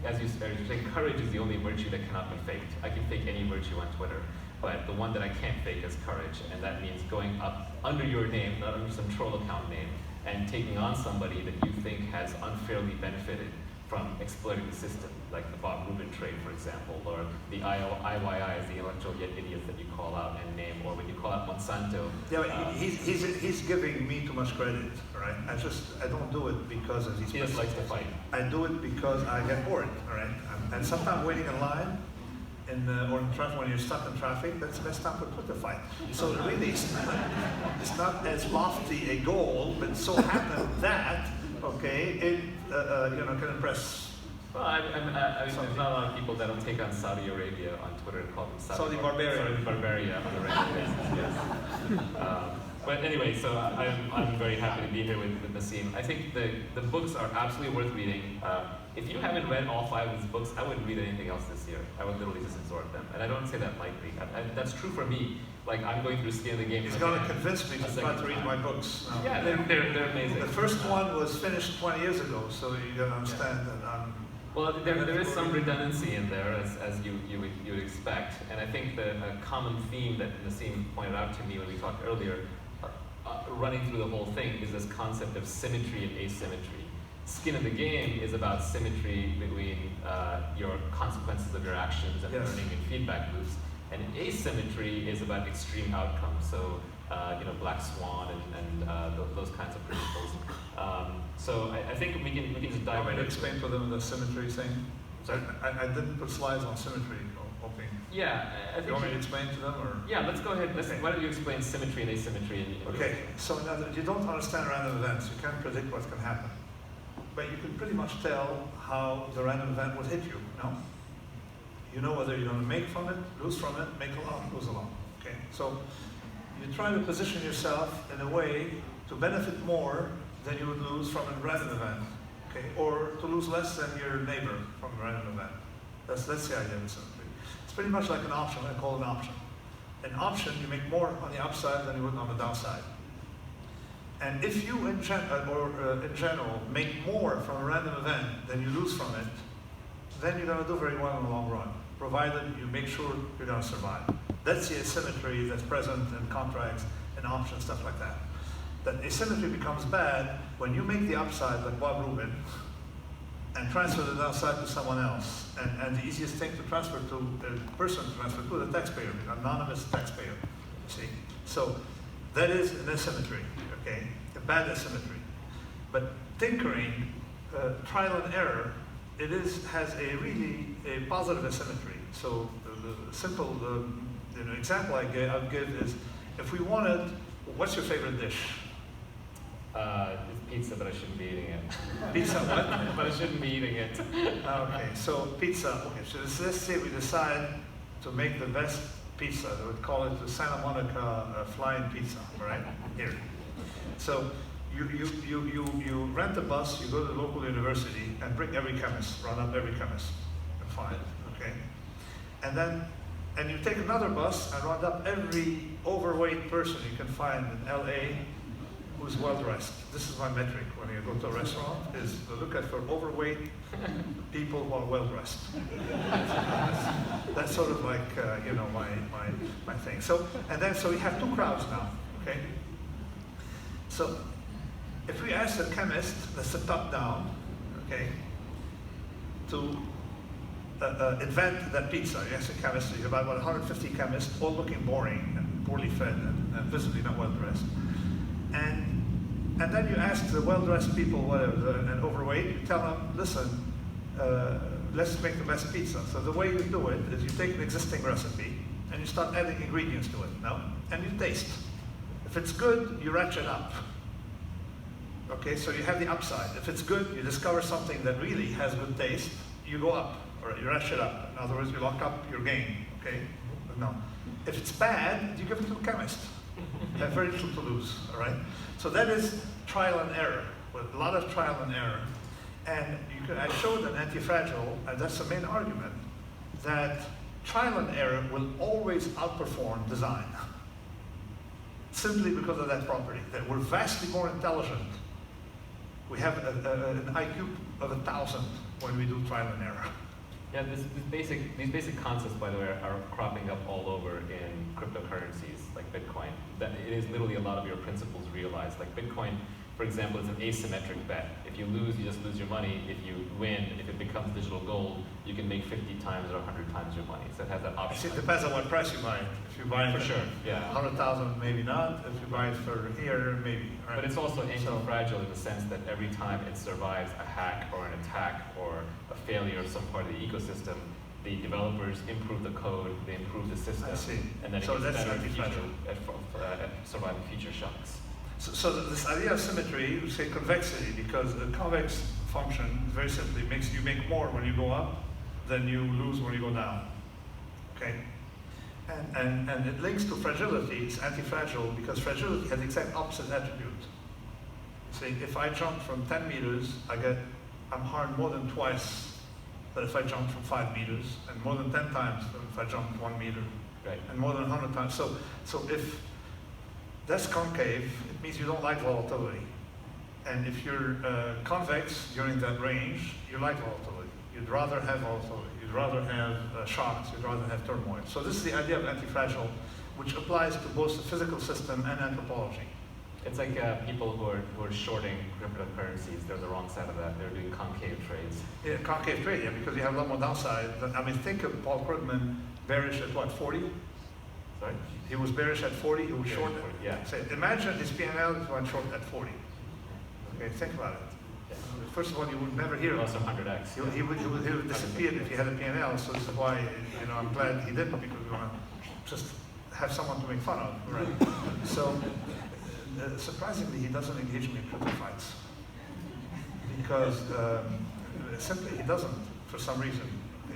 as you say, courage is the only virtue that cannot be faked. I can fake any virtue on Twitter, but the one that I can't fake is courage, and that means going up under your name, not under some troll account name, and taking on somebody that you think has unfairly benefited from exploiting the system, like the Bob Rubin trade, for example, or the IYIs, the intellectual yet idiots that you call out and name, or when you call out Monsanto. Yeah, but he's giving me too much credit, right? I don't do it because of these. He just likes to fight. I do it because I get bored, all right? And sometimes waiting in line, or in traffic, when you're stuck in traffic, that's the best time to put the fight. So really, it's not as lofty a goal, but so happened that, okay, it can impress. Well, I mean, there's not a lot of people that don't take on Saudi Arabia on Twitter and call them Saudi Barbaria on a regular basis. Yes. But anyway, so I'm very happy to be here with Nassim. I think the books are absolutely worth reading. If you haven't read all 5 of his books, I wouldn't read anything else this year. I would literally just absorb them. And I don't say that lightly. That's true for me. Like, I'm going through Skin in the Game. He's going to convince me to start to read my books. Yeah, they're amazing. The first one was finished 20 years ago, so you gotta understand that I'm... Well, there is some redundancy in there, as you would expect. And I think a common theme that Nassim pointed out to me when we talked earlier, running through the whole thing, is this concept of symmetry and asymmetry. Skin in the Game is about symmetry between your consequences of your actions and learning and feedback loops. And asymmetry is about extreme outcomes. So, Black Swan and those kinds of principles. So I think we can just dive right into it. Explain to them the symmetry thing. Sorry, I didn't put slides on symmetry. Hoping. Yeah, I think. You want me to explain to them, or? Yeah, let's go ahead. Why don't you explain symmetry and asymmetry? Okay. So now you don't understand random events. You can't predict what can happen, but you can pretty much tell how the random event would hit you. No. You know whether you're going to make from it, lose from it, make a lot, lose a lot. Okay. So you try to position yourself in a way to benefit more than you would lose from a random event, okay, or to lose less than your neighbor from a random event. That's the idea of symmetry. It's pretty much like an option. I call it an option. An option, you make more on the upside than you would on the downside. And if you, in general, make more from a random event than you lose from it, then you're going to do very well in the long run, provided you make sure you're going to survive. That's the asymmetry that's present in contracts and options, stuff like that. That asymmetry becomes bad when you make the upside like Bob Rubin and transfer the downside to someone else. And the easiest thing to transfer to, a person to transfer to, the taxpayer, an anonymous taxpayer, see? So that is an asymmetry, okay? A bad asymmetry. But tinkering, trial and error, has a positive asymmetry. So the simple example I'll give is, if we wanted, what's your favorite dish? It's pizza, but I shouldn't be eating it. Pizza what? But I shouldn't be eating it. Okay, so pizza. Okay, so let's say we decide to make the best pizza. They would call it the Santa Monica flying pizza, right? Here. So you rent a bus, you go to the local university, and bring every chemist, round up every chemist, and find, okay? And you take another bus and round up every overweight person you can find in LA who's well-dressed. This is my metric when you go to a restaurant, is to look at for overweight people who are well-dressed. That's sort of like, you know, my thing. So we have two crowds now, okay? So if we ask a chemist, that's the top down, okay, to invent that pizza. You ask a chemist, you have about 150 chemists, all looking boring and poorly fed and visibly not well dressed. And then you ask the well-dressed people, whatever, and overweight, you tell them, listen, let's make the best pizza. So the way you do it is you take an existing recipe and you start adding ingredients to it, no? And you taste. If it's good, you ratchet up. Okay, so you have the upside. If it's good, you discover something that really has good taste, you go up, or you ratchet up. In other words, you lock up your game, okay? No. If it's bad, you give it to the chemist. You have very little to lose, all right? So that is trial and error, with a lot of trial and error. And I showed an anti-fragile, and that's the main argument, that trial and error will always outperform design. Simply because of that property, that we're vastly more intelligent. We have an IQ of 1,000 when we do trial and error. Yeah, these basic concepts, by the way, are cropping up all over in cryptocurrencies like Bitcoin. That it is literally a lot of your principles realized. Like Bitcoin, for example, is an asymmetric bet. If you lose, you just lose your money. If you win, if it becomes digital gold, you can make 50 times or 100 times your money. So it has that option. It depends on what price you buy it. If you buy it for sure, yeah, 100,000, maybe not. If you buy it for here, maybe. Right? But it's also anti-fragile in the sense that every time it survives a hack or an attack or a failure of some part of the ecosystem, the developers improve the code, they improve the system, and then it gets better in the future at surviving future shocks. So this idea of symmetry, we say convexity, because the convex function very simply makes you make more when you go up than you lose when you go down. Okay? And it links to fragility. It's anti-fragile because fragility has the exact opposite attribute. See, if I jump from 10 meters, I'm harmed more than twice than if I jump from 5 meters, and more than 10 times than if I jump 1 meter, right? And more than 100 times. So if that's concave, it means you don't like volatility. And if you're convex during that range, you like volatility. You'd rather have volatility. You'd rather have shocks. You'd rather have turmoil. So this is the idea of anti-fragile, which applies to both the physical system and anthropology. It's like people who are shorting cryptocurrencies. They're the wrong side of that. They're doing concave trades. Yeah, concave trade, yeah, because you have a lot more downside. I mean, think of Paul Krugman bearish at what, 40? Sorry? He was bearish at 40, he was short at 40, yeah. So imagine his P&L went short at 40. Okay, think about it. Yeah. First of all, you would never hear of Also 100x. He would disappear if he had a P&L, so this is why, you know, I'm glad he didn't, because we want to just have someone to make fun of, right? So, surprisingly, he doesn't engage me in crypto fights. Because simply he doesn't, for some reason.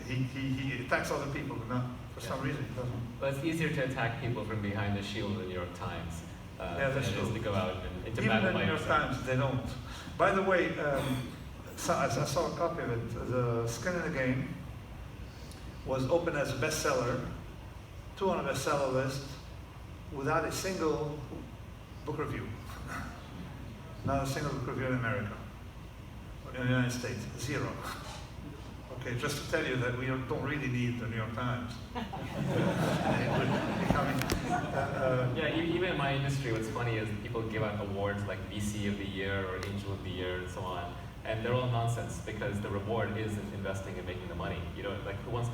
He attacks other people, but not for some reason he doesn't. Well, it's easier to attack people from behind the shield in the New York Times. Yeah, that's true. To go out and to even in the battle New York Times, they don't. By the way, as I saw a copy of it, the Skin in the Game was open as a bestseller, 2 on a bestseller list, without a single book review. Not a single book review in America, in the United States, 0. Okay, just to tell you that we don't really need the New York Times. Yeah, even in my industry, what's funny is people give out awards like VC of the Year or Angel of the Year and so on, and they're all nonsense because the reward is in investing and making the money. You know, like who wants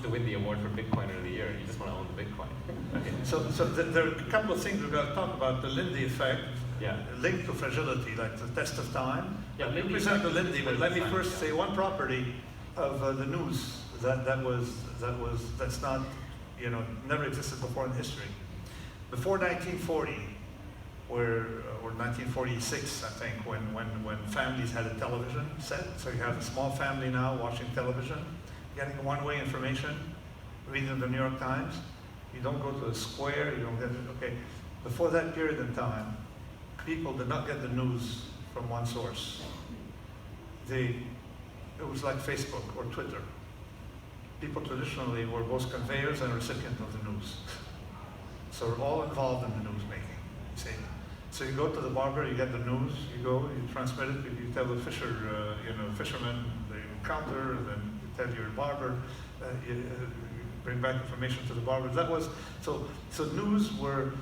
to win the award for Bitcoiner of the Year? You just want to own the Bitcoin. Okay. So there are a couple of things we've got to talk about. The Lindy effect, yeah, linked to fragility, like the test of time. Yeah, you present the Lindy, but let me first say one property of the news that's not, you know, never existed before in history. Before 1940, or 1946, I think, when families had a television set. So you have a small family now watching television, getting one-way information, reading the New York Times. You don't go to a square, you don't get it. Okay, before that period in time, people did not get the news from one source. It was like Facebook or Twitter. People traditionally were both conveyors and recipients of the news. So we're all involved in the news making, you see. So you go to the barber, you get the news, you go, you transmit it, you tell the fisherman the encounter, then you tell your barber, you bring back information to the barber. That was, so news were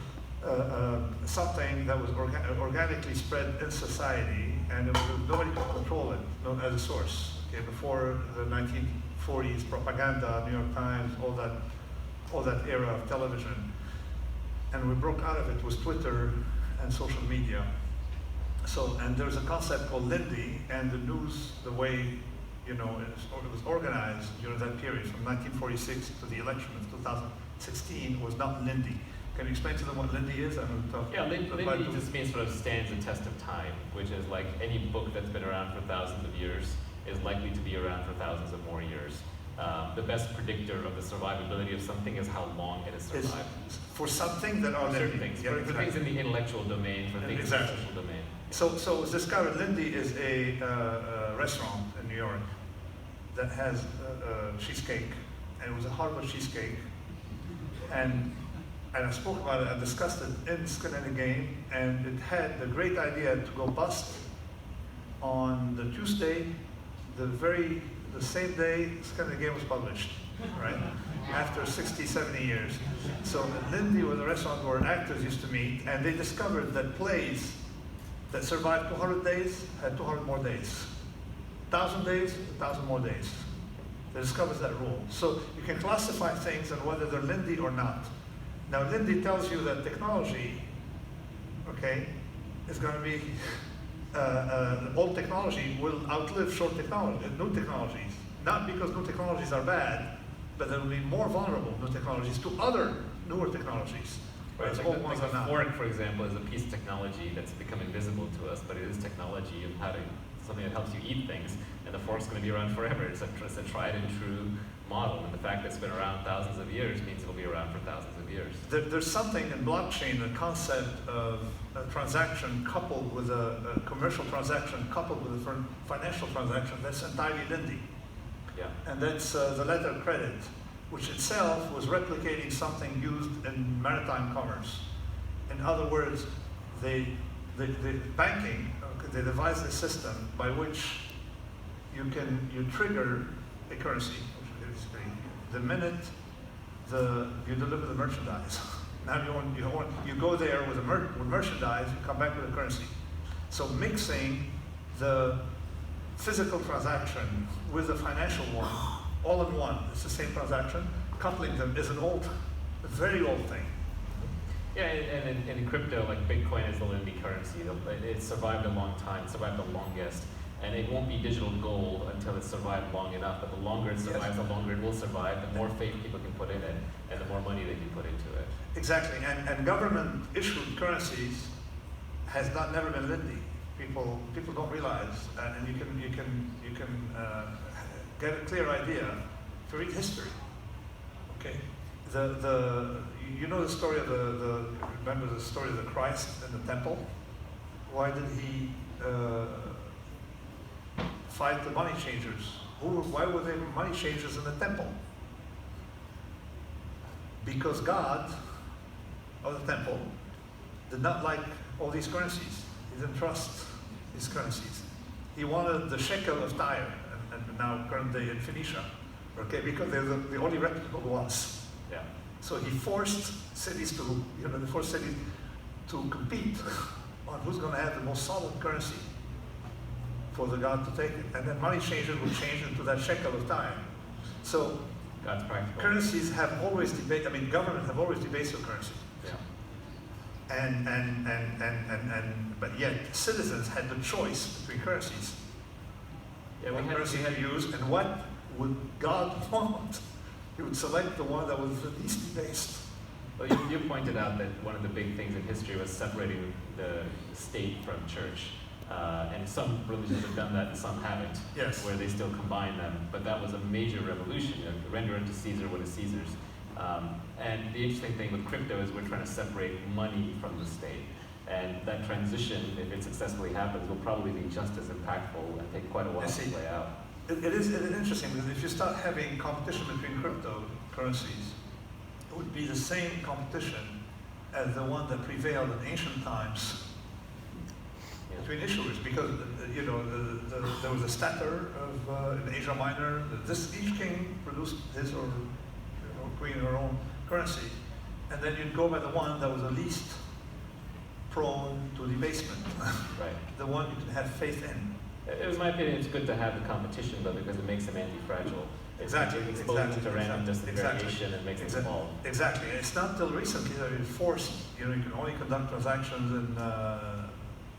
something that was organically spread in society, and nobody could control it as a source. Okay, before the 1940s, propaganda, New York Times, all that era of television. And we broke out of it with Twitter and social media. So, and there's a concept called Lindy, and the news, the way it was organized during that period from 1946 to the election of 2016 was not Lindy. Can you explain to them what Lindy is? Yeah, Lindy just means sort of stands the test of time, which is like any book that's been around for thousands of years is likely to be around for thousands of more years. The best predictor of the survivability of something is how long it has survived. For something that are certain things. Yeah, for things in the intellectual domain, for things in the social domain. So it was discovered Lindy is a restaurant in New York that has cheesecake, and it was a Harvard cheesecake. And I spoke about it, I discussed it in Skin in the Game, and it had the great idea to go bust on the Tuesday, the same day Skin in the Game was published, right? After 60, 70 years. So Lindy was a restaurant where actors used to meet, and they discovered that plays that survived 200 days had 200 more days. 1,000 days, 1,000 more days. They discovered that rule. So you can classify things and whether they're Lindy or not. Now Lindy tells you that technology, okay, is going to be, old technology will outlive short technology, new technologies. Not because new technologies are bad, but there will be more vulnerable new technologies to other newer technologies. Right, like the fork, for example, is a piece of technology that's become invisible to us, but it is technology of having something that helps you eat things, and the fork's going to be around forever. It's a tried and true model, and the fact that it's been around thousands of years means it'll be around for thousands of years. There's something in blockchain, the concept of a transaction coupled with a commercial transaction coupled with a financial transaction that's entirely Lindy. Yeah. And that's the letter of credit, which itself was replicating something used in maritime commerce. In other words, the banking, they devised a system by which you trigger a currency, basically, the minute you deliver the merchandise. Now you go there with merchandise, you come back with a currency. So mixing the physical transaction with the financial one, all in one, it's the same transaction. Coupling them is a very old thing. Yeah, and in crypto, like Bitcoin is the Lindy currency. It survived a long time, survived the longest, and it won't be digital gold until it's survived long enough. But the longer it survives, the longer it will survive, the more faith people can put in it, and the more money they can put into it. Exactly, and government-issued currencies has never been Lindy. People don't realize, and you can get a clear idea to read history. Okay, you know the story of remember the story of the Christ in the temple? Why did he fight the money changers? Why were there money changers in the temple? Because God of the temple did not like all these currencies. He didn't trust these currencies. He wanted the shekel of Tyre, and now current day in Phoenicia, okay, because they're the only reputable ones. Yeah. So he forced cities to, compete on who's going to have the most solid currency for the God to take it, and then money changers will change into that shekel of Tyre. So God's practical. Currencies have always government have always debased your currency. Yeah. But yet citizens had the choice between currencies. Yeah, what currency to use, and what would God want? He would select the one that was the least debased. Well, you pointed out that one of the big things in history was separating the state from church. And some religions have done that and some haven't, Yes. where they still combine them. But that was a major revolution, render unto Caesar what is Caesar's. And the interesting thing with crypto is we're trying to separate money from the state. And that transition, if it successfully happens, will probably be just as impactful and take quite a while to play out. It is interesting because if you start having competition between cryptocurrencies, it would be the same competition as the one that prevailed in ancient times between issuers, because there was a stater in Asia Minor. Each king produced his or queen her own currency, and then you'd go by the one that was the least prone to debasement, Right. the one you could have faith in. In my opinion, it's good to have the competition, though, because it makes them anti-fragile. Exactly. It exposes them to random variation and makes them evolve. Exactly. It's not till recently that it's forced. You can only conduct transactions in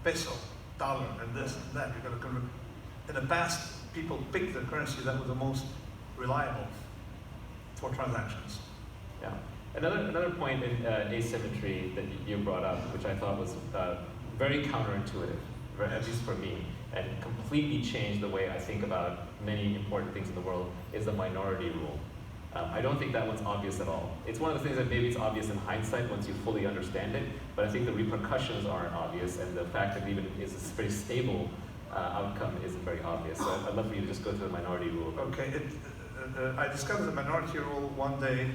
peso, dollar, and this and that. You've got to convert. In the past, people picked the currency that was the most reliable for transactions. Yeah. Another point in asymmetry that you brought up, which I thought was very counterintuitive, at least for me, and completely changed the way I think about many important things in the world, is the minority rule. I don't think that one's obvious at all. It's one of the things that maybe it's obvious in hindsight once you fully understand it, but I think the repercussions aren't obvious, and the fact that it even is a pretty stable outcome isn't very obvious. So I'd love for you to just go through the minority rule. Okay. I discovered the minority rule one day.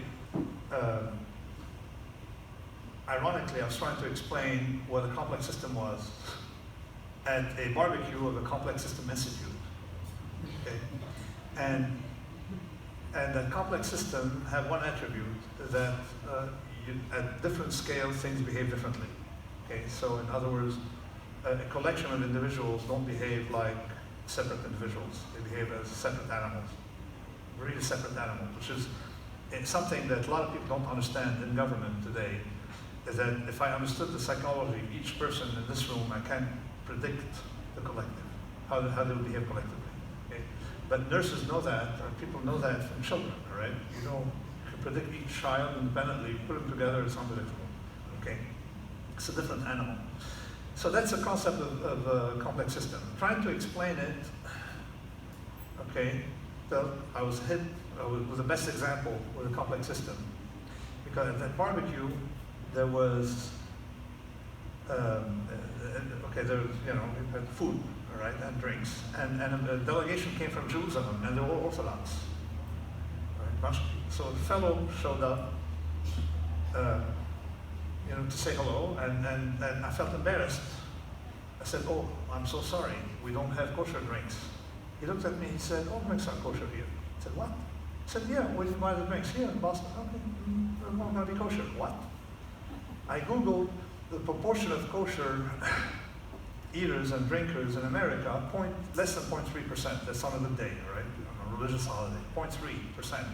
Ironically, I was trying to explain what a complex system was at a barbecue of the Complex System Institute. Okay? And that complex system had one attribute, that at different scales things behave differently. Okay? So in other words, a collection of individuals don't behave like separate individuals. They behave as separate animals, really separate animals, which is something that a lot of people don't understand in government today, is that if I understood the psychology of each person in this room, I can predict the collective, how they will behave collectively. Okay? But nurses know that, or people know that from children, all right? You can predict each child independently, put them together, it's unpredictable. Okay? It's a different animal. So that's the concept of a complex system. Trying to explain it, okay, so I was hit with the best example with a complex system. Because at that barbecue, there was, we had food, all right, and drinks. And a delegation came from Jerusalem, and they were all Orthodox. Right, bunch of people. So the fellow showed up, to say hello, and I felt embarrassed. I said, "Oh, I'm so sorry, we don't have kosher drinks." He looked at me, he said, "All drinks are kosher here." I said, "What?" He said, "Yeah, where do you buy the drinks?" "Here in Boston." "Okay, they're not going to be kosher." "What?" I Googled the proportion of kosher eaters and drinkers in America, less than 0.3%. That's on a good day, right? On a religious holiday, 0.3%.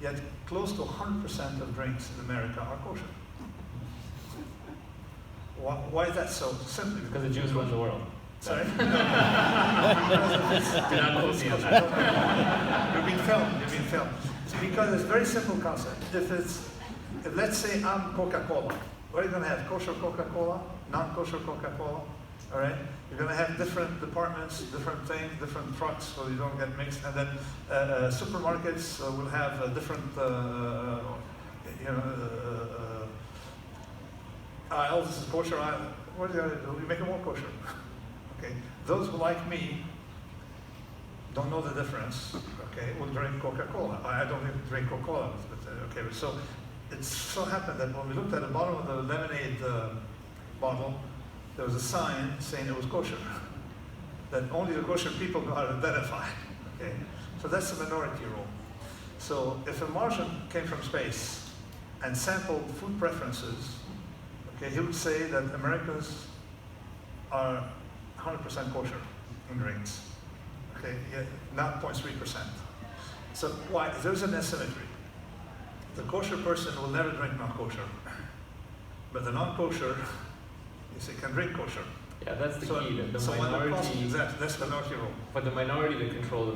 Yet close to 100% of drinks in America are kosher. Why is that so? Simply Because the Jews run the world. Sorry? Do not quote me on that. You're being filmed. It's because it's a very simple concept. If let's say I'm Coca-Cola, what are you going to have? Kosher Coca-Cola, non-kosher Coca-Cola, all right? You're going to have different departments, different things, different trucks, so you don't get mixed. And then supermarkets will have different, aisles. This is kosher aisle. What are you going to do? You make them all kosher. Okay. Those who, like me, don't know the difference, okay, will drink Coca-Cola. I don't even drink Coca-Cola, but okay. So it so happened that when we looked at the bottom of the lemonade bottle, there was a sign saying it was kosher, that only the kosher people know how to identify. Okay, so that's the minority rule. So if a Martian came from space and sampled food preferences, okay, he would say that Americans are 100% kosher in drinks. Okay, yeah, not 0.3%. So why? There's an asymmetry. The kosher person will never drink non-kosher, but the non-kosher, you say, can drink kosher. Yeah, that's the key. The so minority, that's the minority rule. For the minority to control the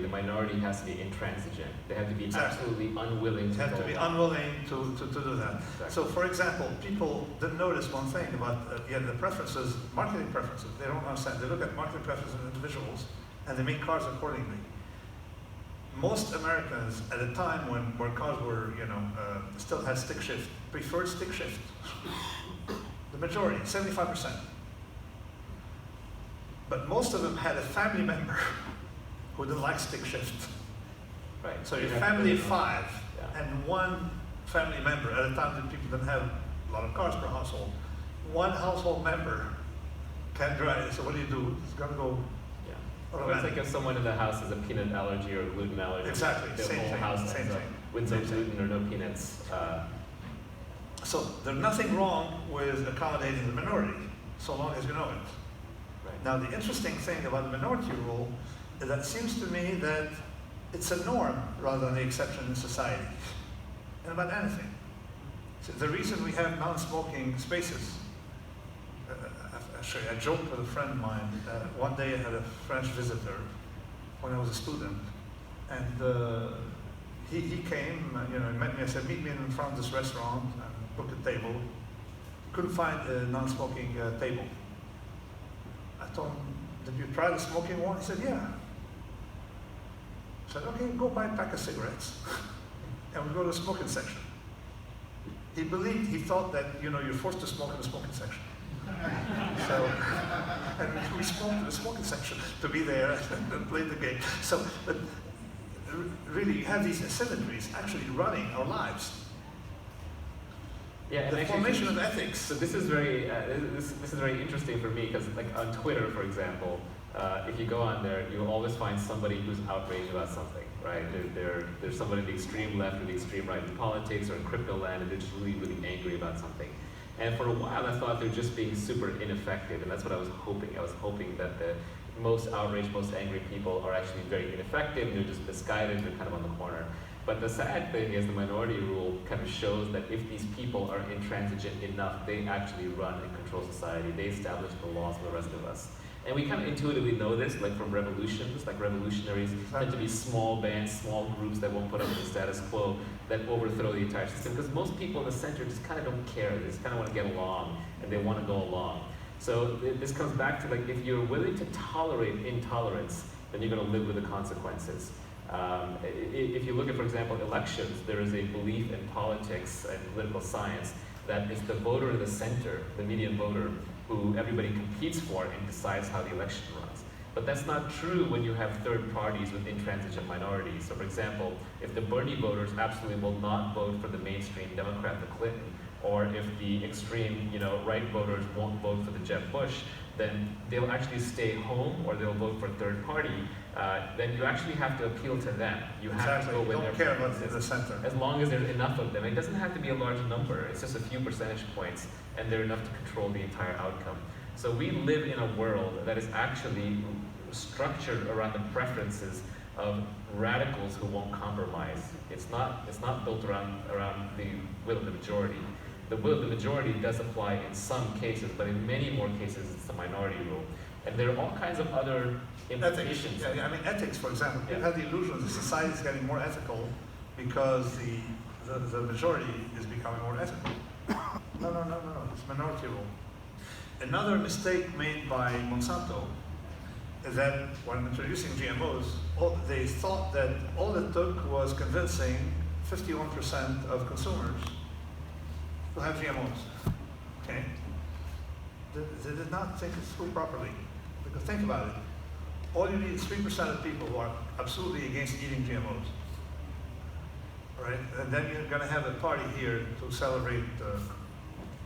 minority has to be intransigent. They have to be absolutely unwilling to They have to be unwilling to do that. Exactly. So, for example, people didn't notice one thing about the preferences, marketing preferences. They don't understand. They look at marketing preferences in individuals, and they make cars accordingly. Most Americans, at a time where cars were, still had stick shift, preferred stick shift. The majority, 75%. But most of them had a family member who didn't like stick shift. Right. So your family of 5 and one family member, at a time that people didn't have a lot of cars per household, one household member can't drive. So what do you do? It's got to go. Well, it's like if someone in the house has a peanut allergy or a gluten allergy. Exactly, the same whole thing. house Same ends up thing. with no gluten or no peanuts. So there's nothing wrong with accommodating the minority, so long as you know it. Right. Now the interesting thing about the minority rule is that it seems to me that it's a norm rather than the exception in society, and about anything. So the reason we have non-smoking spaces, actually I joked with a friend of mine, one day I had a French visitor when I was a student, and he came, he met me. I said, meet me in front of this restaurant and book a table. Couldn't find a non-smoking table. I told him, did you try the smoking one? He said, yeah. I said, okay, go buy a pack of cigarettes. And we go to the smoking section. He thought that, you're forced to smoke in the smoking section. So, and we smoked in the smoking section to be there and play the game. So, but really, you have these asymmetries actually running our lives. Yeah, the formation of ethics. So this is very this is very interesting for me because, like on Twitter, for example, if you go on there, you'll always find somebody who's outraged about something, right? There's somebody in the extreme left or the extreme right in politics or in crypto land, and they're just really, really angry about something. And for a while, I thought they're just being super ineffective, and that's what I was hoping. I was hoping that the most outraged, most angry people are actually very ineffective. They're just misguided. They're kind of on the corner. But the sad thing is the minority rule kind of shows that if these people are intransigent enough, they actually run and control society. They establish the laws for the rest of us. And we kind of intuitively know this, like from revolutions, like revolutionaries tend to be small bands, small groups that won't put up with the status quo, that overthrow the entire system. Because most people in the center just kind of don't care. They just kind of want to get along, and they want to go along. So this comes back to, like, if you're willing to tolerate intolerance, then you're going to live with the consequences. If you look at, for example, elections, there is a belief in politics and political science that it's the voter in the center, the median voter, who everybody competes for and decides how the election runs. But that's not true when you have third parties with intransigent minorities. So for example, if the Bernie voters absolutely will not vote for the mainstream Democrat, the Clinton, or if the extreme, right voters won't vote for the Jeb Bush, then they'll actually stay home or they'll vote for a third party. Then you actually have to appeal to them. You have to go with their preferences. Don't care about the center. As long as there's enough of them. It doesn't have to be a large number. It's just a few percentage points, and they're enough to control the entire outcome. So we live in a world that is actually structured around the preferences of radicals who won't compromise. It's not built around the will of the majority. The will of the majority does apply in some cases, but in many more cases it's the minority rule. And there are all kinds of other implications. Ethics. Yeah, I mean, ethics, for example. People have the illusion that society is getting more ethical because the majority is becoming more ethical. No. It's minority rule. Another mistake made by Monsanto is that when introducing GMOs, they thought that all it took was convincing 51% of consumers to have GMOs. Okay? They did not think it through properly. Because think about it. All you need is 3% of people who are absolutely against eating GMOs. Right? And then you're going to have a party here to celebrate the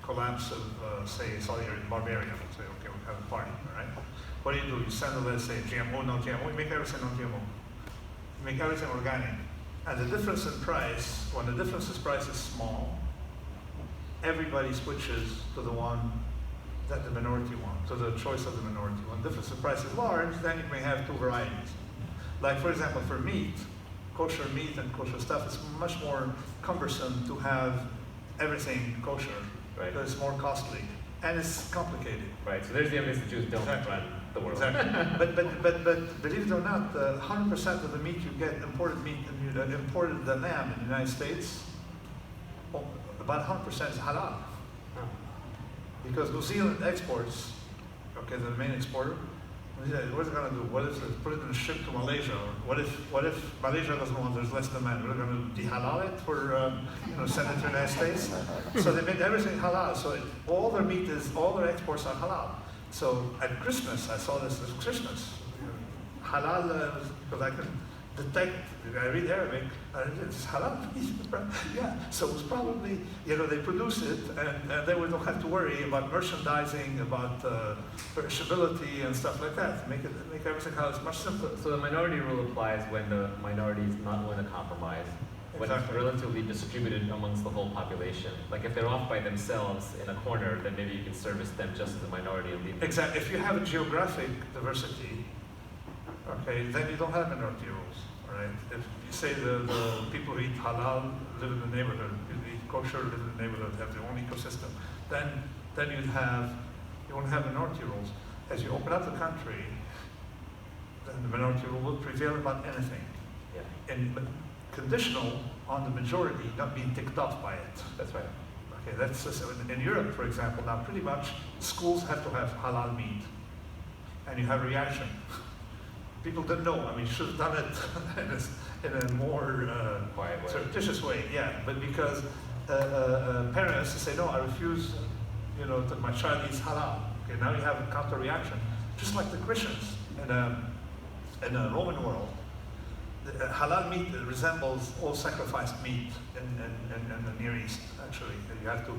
collapse of, say, Saudi Arabia, Barbarian. Say, okay, we'll have a party, all right? What do? You send a letter saying GMO, no GMO. You make everything non-GMO. You make everything organic. And the difference in price, when the difference in price is small, everybody switches to the one that the minority wants, to the choice of the minority. When the difference in price is large, then you may have two varieties. Like, for example, for meat, kosher meat and kosher stuff, it's much more cumbersome to have everything kosher, right? Because it's more costly. And it's complicated. Right, so there's the evidence that Jews don't run the world. Exactly. but believe it or not, 100% of the meat you get, imported lamb in the United States, about 100% is halal. Because New Zealand exports, okay, they're the main exporter. What is it going to do? What if they put it in a ship to Malaysia? Or what if Malaysia doesn't want, there's less demand? We're going to de-halal it for send it to the United States? So they made everything halal. So all their meat all their exports are halal. So at Christmas, I saw this at Christmas. Halal, because I can detect, I read Arabic, it's halal. Yeah, so it's probably, they produce it, and then we don't have to worry about merchandising, about perishability and stuff like that. Make everything halal. It's much simpler. So the minority rule applies when the minority is not willing to compromise, when it's relatively distributed amongst the whole population. Like if they're off by themselves in a corner, then maybe you can service them just as a minority and leave them. Exactly. If you have a geographic diversity, okay, then you don't have minority rules. Right? If you say the people who eat halal live in the neighborhood, people who eat kosher live in the neighborhood, have their own ecosystem, then you won't have minority rules. As you open up the country, then the minority rule will prevail about anything. Yeah. And conditional on the majority not being ticked off by it. That's right. Okay, that's just, in Europe, for example, now pretty much schools have to have halal meat, and you have reaction. People didn't know. I mean, you should have done it in a more quiet way, surreptitious way. Yeah, but because parents say, no, I refuse, that my child eats halal. Okay, now you have a counter reaction, just like the Christians in the Roman world. Halal meat resembles all sacrificed meat in the Near East. Actually, you have to,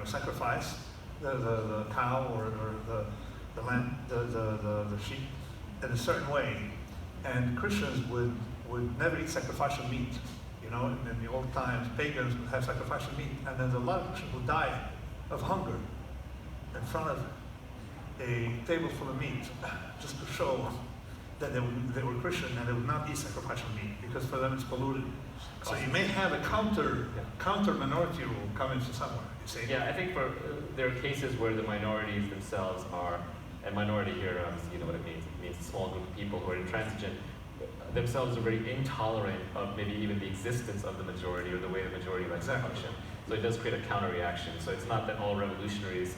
sacrifice the cow or the lamb, the sheep, in a certain way, and Christians would never eat sacrificial meat. In the old times, pagans would have sacrificial meat, and then a lot of Christians would die of hunger in front of a table full of meat, just to show that they were Christian and they would not eat sacrificial meat because for them it's polluted. So you may have a counter minority rule coming from somewhere. You see? Yeah, I think there are cases where the minorities themselves are. And minority here, obviously, you know what it means. It means a small group of people who are intransigent, themselves are very intolerant of maybe even the existence of the majority or the way the majority likes to function. So it does create a counter-reaction. So it's not that all revolutionaries,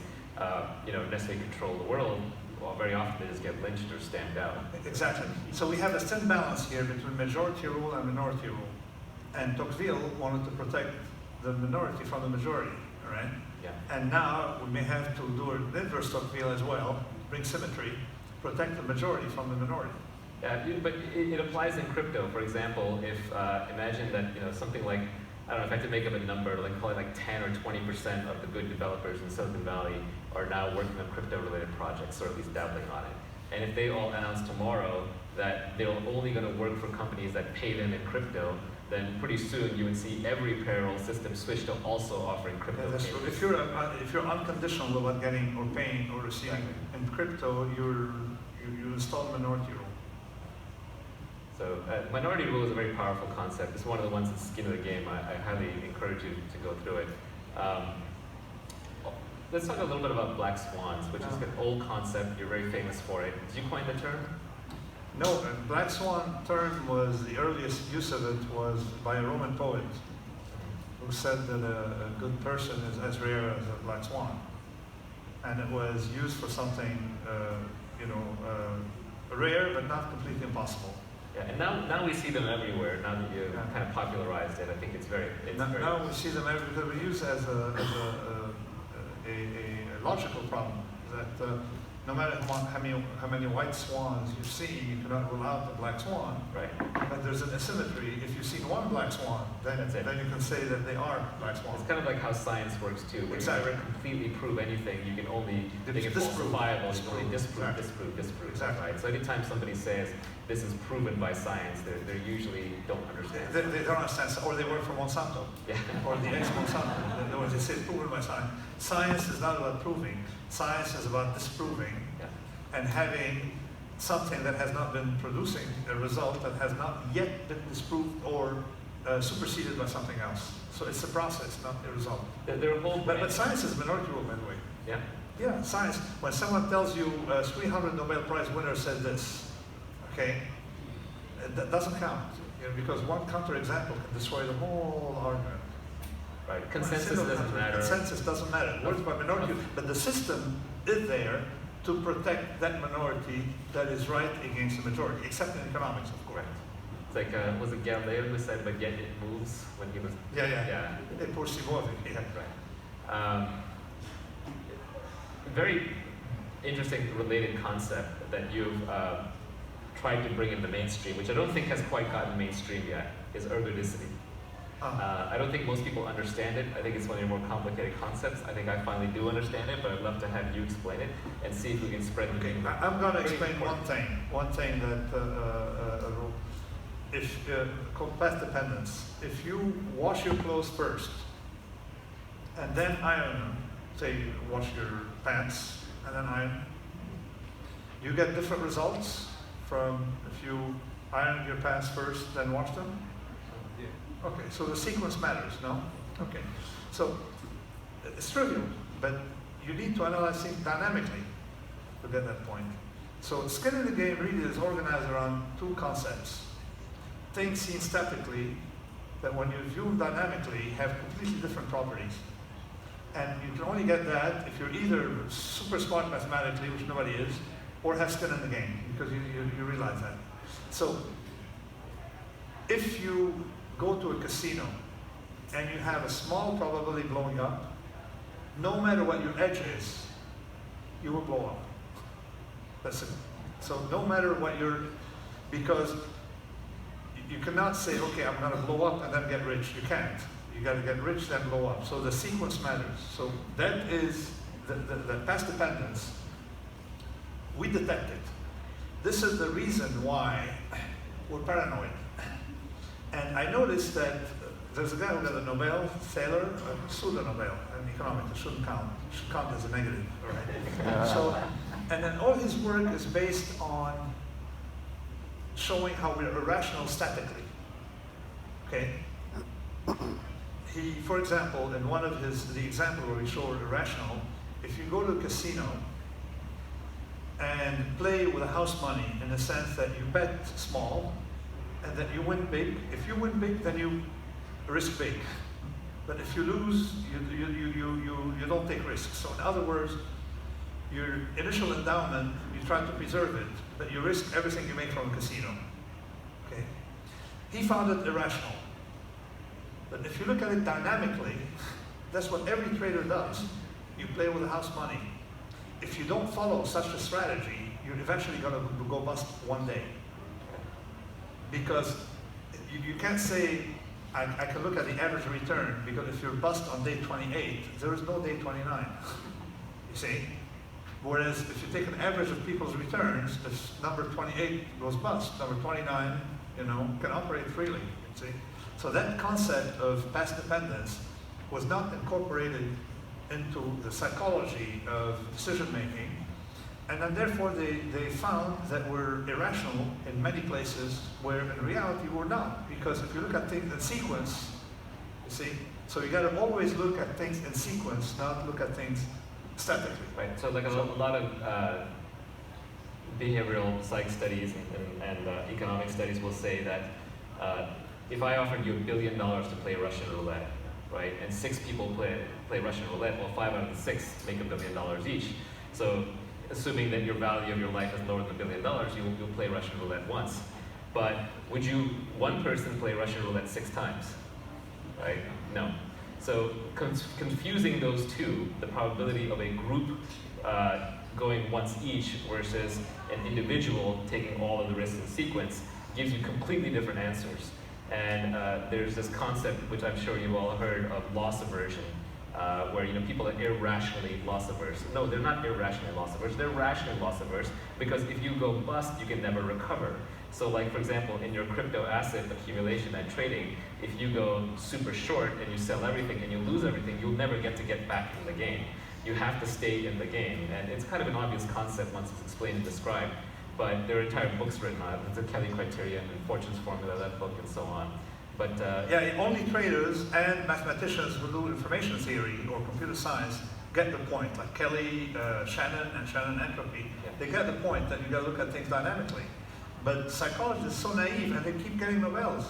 necessarily control the world. Well, very often they just get lynched or stamped out. Exactly. So we have a thin balance here between majority rule and minority rule. And Tocqueville wanted to protect the minority from the majority, all right? Yeah. And now we may have to do an inverse Tocqueville as well, bring symmetry, protect the majority from the minority. Yeah, but it applies in crypto. For example, if imagine that something like, I don't know, if I had to make up a number, like call it like 10 or 20% of the good developers in Silicon Valley are now working on crypto-related projects, or at least dabbling on it. And if they all announce tomorrow that they're only going to work for companies that pay them in crypto, then pretty soon you would see every payroll system switch to also offering crypto. Yeah, that's true. If you're unconditional about getting or paying or receiving in crypto, you install a minority rule. So minority rule is a very powerful concept. It's one of the ones that's skin of the game. I highly encourage you to go through it. Let's talk a little bit about black swans, which is an old concept. You're very famous for it. Did you coin the term? No, black swan term was, the earliest use of it was by a Roman poet who said that a good person is as rare as a black swan. And it was used for something, rare but not completely impossible. Yeah, and now we see them everywhere. Now that you kind of popularized it, I think it's very. Now we see them everywhere because we use it as a logical problem that no matter how many white swans you see, you cannot rule out the black swan. Right. But there's an asymmetry. If you see one black swan, then you can say that they are black swans. It's kind of like how science works too. When you never completely prove anything, you can only make it falsifiable. You can only disprove. Exactly. Right. So anytime somebody says this is proven by science, they usually don't understand. They don't understand, or they work for Monsanto, or the ex-Monsanto. In other words, they say proven by science. Science is not about proving. Science is about disproving and having something that has not been producing a result that has not yet been disproved or superseded by something else. So it's a process, not a result. There are whole but science is minority rule, by the way. Yeah. Yeah, science. When someone tells you 300 Nobel Prize winner said this, okay, that doesn't count, because one counterexample can destroy the whole argument. Right. Consensus doesn't matter. Consensus doesn't matter. Words by minority, but the system is there to protect that minority that is right against the majority, except in economics, of course. It's like, was it Galileo who said, but yet it moves when he was... Yeah. It perceives it, yeah. Right. Very interesting related concept that you've tried to bring in the mainstream, which I don't think has quite gotten mainstream yet, is ergodicity. I don't think most people understand it. I think it's one of your more complicated concepts. I think I finally do understand it, but I'd love to have you explain it and see if we can spread the name. I'm going to explain one thing that called path dependence. If you wash your clothes first and then iron them, say you wash your pants and then iron, you get different results from if you iron your pants first then wash them? Okay, so the sequence matters, no? Okay, so it's trivial, but you need to analyze things dynamically to get that point. So skin in the game really is organized around two concepts. Things seen statically that when you view them dynamically have completely different properties. And you can only get that if you're either super smart mathematically, which nobody is, or have skin in the game, because you realize that. So if you go to a casino and you have a small probability blowing up, no matter what your edge is, you will blow up. That's it. So no matter what because you cannot say, okay, I'm going to blow up and then get rich. You can't. You got to get rich, then blow up. So the sequence matters. So that is the path dependence. We detect it. This is the reason why we're paranoid. And I noticed that there's a guy who got a Nobel, Thaler, pseudo-Nobel in economics. It shouldn't count. It should count as a negative, all right? So, and then all his work is based on showing how we're irrational statically, okay? He, for example, in one of the example where we show we're irrational, if you go to a casino and play with house money in the sense that you bet small, and that you win big. If you win big, then you risk big. But if you lose, you don't take risks. So in other words, your initial endowment, you try to preserve it, but you risk everything you make from a casino. Okay? He found it irrational. But if you look at it dynamically, that's what every trader does. You play with the house money. If you don't follow such a strategy, you're eventually going to go bust one day. Because you can't say, I can look at the average return, because if you're bust on day 28, there is no day 29. You see? Whereas if you take an average of people's returns, if number 28 goes bust, number 29, can operate freely. You see? So that concept of path dependence was not incorporated into the psychology of decision making. And then therefore they found that we're irrational in many places where in reality we're not. Because if you look at things in sequence, you see, so you got to always look at things in sequence, not look at things statically. Right, so like a lot of behavioral psych studies and economic studies will say that if I offered you $1 billion to play Russian roulette, right, and 6 people play Russian roulette, well 5 out of the 6 make $1 billion each. So assuming that your value of your life is lower than $1 billion, you'll play Russian roulette once. But would one person play Russian roulette 6 times? Right? No. So confusing those two, the probability of a group going once each versus an individual taking all of the risks in sequence, gives you completely different answers. And there's this concept, which I'm sure you've all heard, of loss aversion. Where people are irrationally loss averse. No, they're not irrationally loss averse. They're rationally loss averse because if you go bust, you can never recover. So, like for example, in your crypto asset accumulation and trading, if you go super short and you sell everything and you lose everything, you'll never get back in the game. You have to stay in the game, and it's kind of an obvious concept once it's explained and described. But there are entire books written on it. There's a Kelly Criterion and Fortune's Formula, that book, and so on. But yeah, only traders and mathematicians who do information theory or computer science get the point, like Kelly, Shannon, and Shannon Entropy. Yeah. They get the point that you got to look at things dynamically. But psychologists are so naive, and they keep getting Nobels.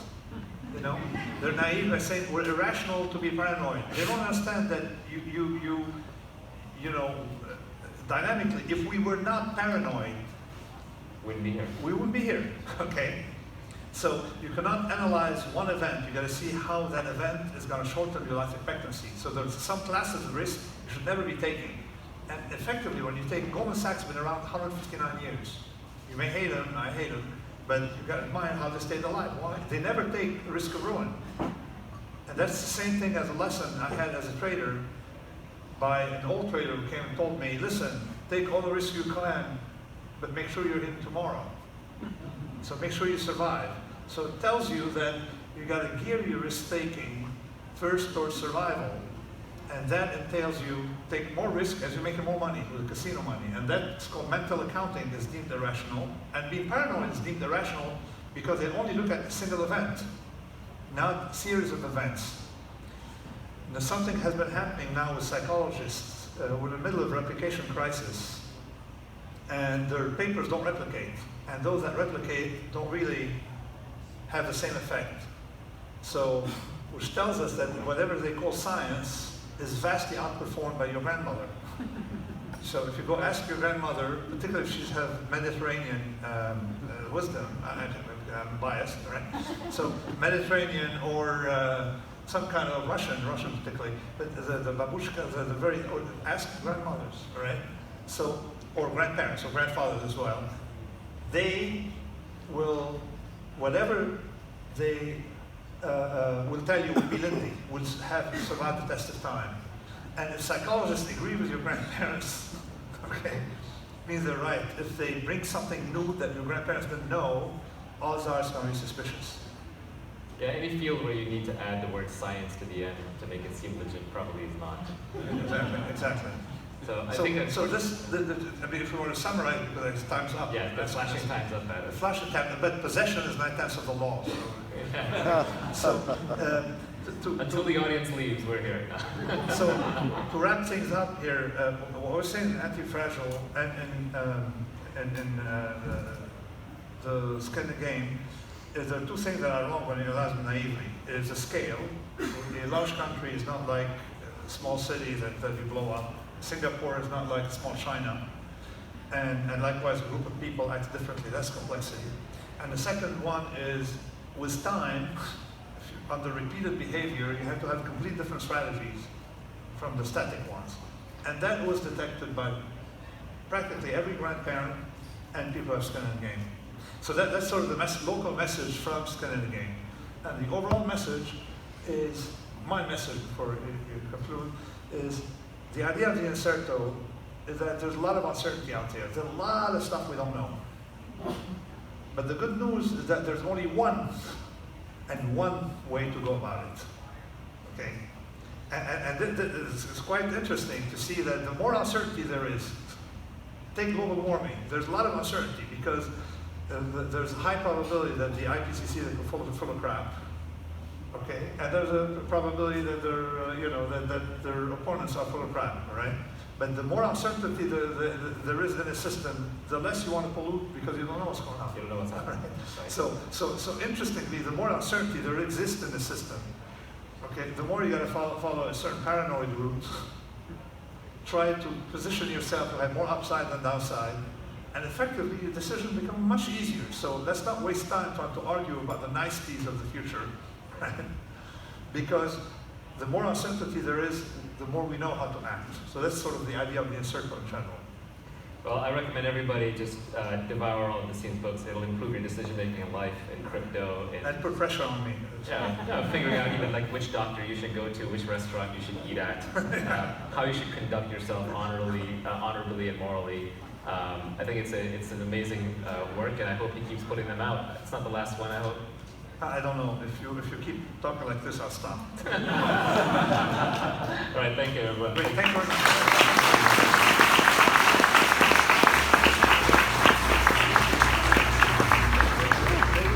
You know, they're naive by saying we're irrational to be paranoid. They don't understand that you know, dynamically, if we were not paranoid, Wouldn't be here. we wouldn't be here. Okay. So you cannot analyze one event. You got to see how that event is going to shorten your life expectancy. So there's some classes of risk you should never be taking. And effectively, when you take Goldman Sachs, been around 159 years. You may hate them, I hate them, but you got to admire how they stayed alive. Why? They never take a risk of ruin. And that's the same thing as a lesson I had as a trader by an old trader who came and told me, listen, take all the risks you can, but make sure you're in tomorrow. So make sure you survive. So it tells you that you got to gear your risk-taking first towards survival, and that entails you take more risk as you're making more money with casino money, and that's called mental accounting. Is deemed irrational, and being paranoid is deemed irrational because they only look at a single event, not a series of events. Now, something has been happening now with psychologists. We're in the middle of a replication crisis, and their papers don't replicate. And those that replicate don't really have the same effect. So, which tells us that whatever they call science is vastly outperformed by your grandmother. So if you go ask your grandmother, particularly if she's have Mediterranean wisdom, I'm biased, right? So Mediterranean or some kind of Russian particularly, but the babushkas are the very, or ask grandmothers, all right? So, or grandparents, or grandfathers as well. They will, whatever they will tell you will be Lindy, will have survived the test of time. And if psychologists agree with your grandparents, okay, means they're right. If they bring something new that your grandparents didn't know, odds are it's going to be suspicious. Yeah, any field where you need to add the word science to the end to make it seem legit probably is not. Exactly. So I think that's I mean, if we were to summarize, because time's up. Yeah, the flashing time's up at it. Flashing time, but possession is 9/10 of the law. So, until the audience leaves, we're here. So to wrap things up here, what we're saying in Anti-Fragile and the skin in the game is there are two things that are wrong when you analyze them naively. It's a scale. A large country is not like a small city that you blow up. Singapore is not like small China. And likewise, a group of people acts differently. That's complexity. And the second one is, with time, under repeated behavior, you have to have complete different strategies from the static ones. And that was detected by practically every grandparent and people who have skin in the game. So that's sort of the local message from skin in the game. And the overall message is, my message before you conclude, is the idea of the inserto is that there's a lot of uncertainty out there. There's a lot of stuff we don't know. But the good news is that there's only one way to go about it. Okay? And it's quite interesting to see that the more uncertainty there is, take global warming, there's a lot of uncertainty because there's a high probability that the IPCC is full of crap. Okay? And there's a probability that that their opponents are full of crap, all right? But the more uncertainty there is in a system, the less you want to pollute because you don't know what's going on. You don't know what's happening. Right? So interestingly, the more uncertainty there exists in the system, okay, the more you got to follow a certain paranoid route. Try to position yourself to have more upside than downside, and effectively your decisions become much easier. So let's not waste time trying to argue about the niceties of the future, right? Because the more uncertainty there is, the more we know how to act. So that's sort of the idea of the inserto in general. Well, I recommend everybody just devour all of Nassim's books. It'll improve your decision making in life, in crypto, And put pressure on me. Figuring out even like which doctor you should go to, which restaurant you should eat at, how you should conduct yourself honorably and morally. I think it's an amazing work, and I hope he keeps putting them out. It's not the last one, I hope. I don't know. If you keep talking like this, I'll stop. All right, thank you, everyone. Great, thank you very much.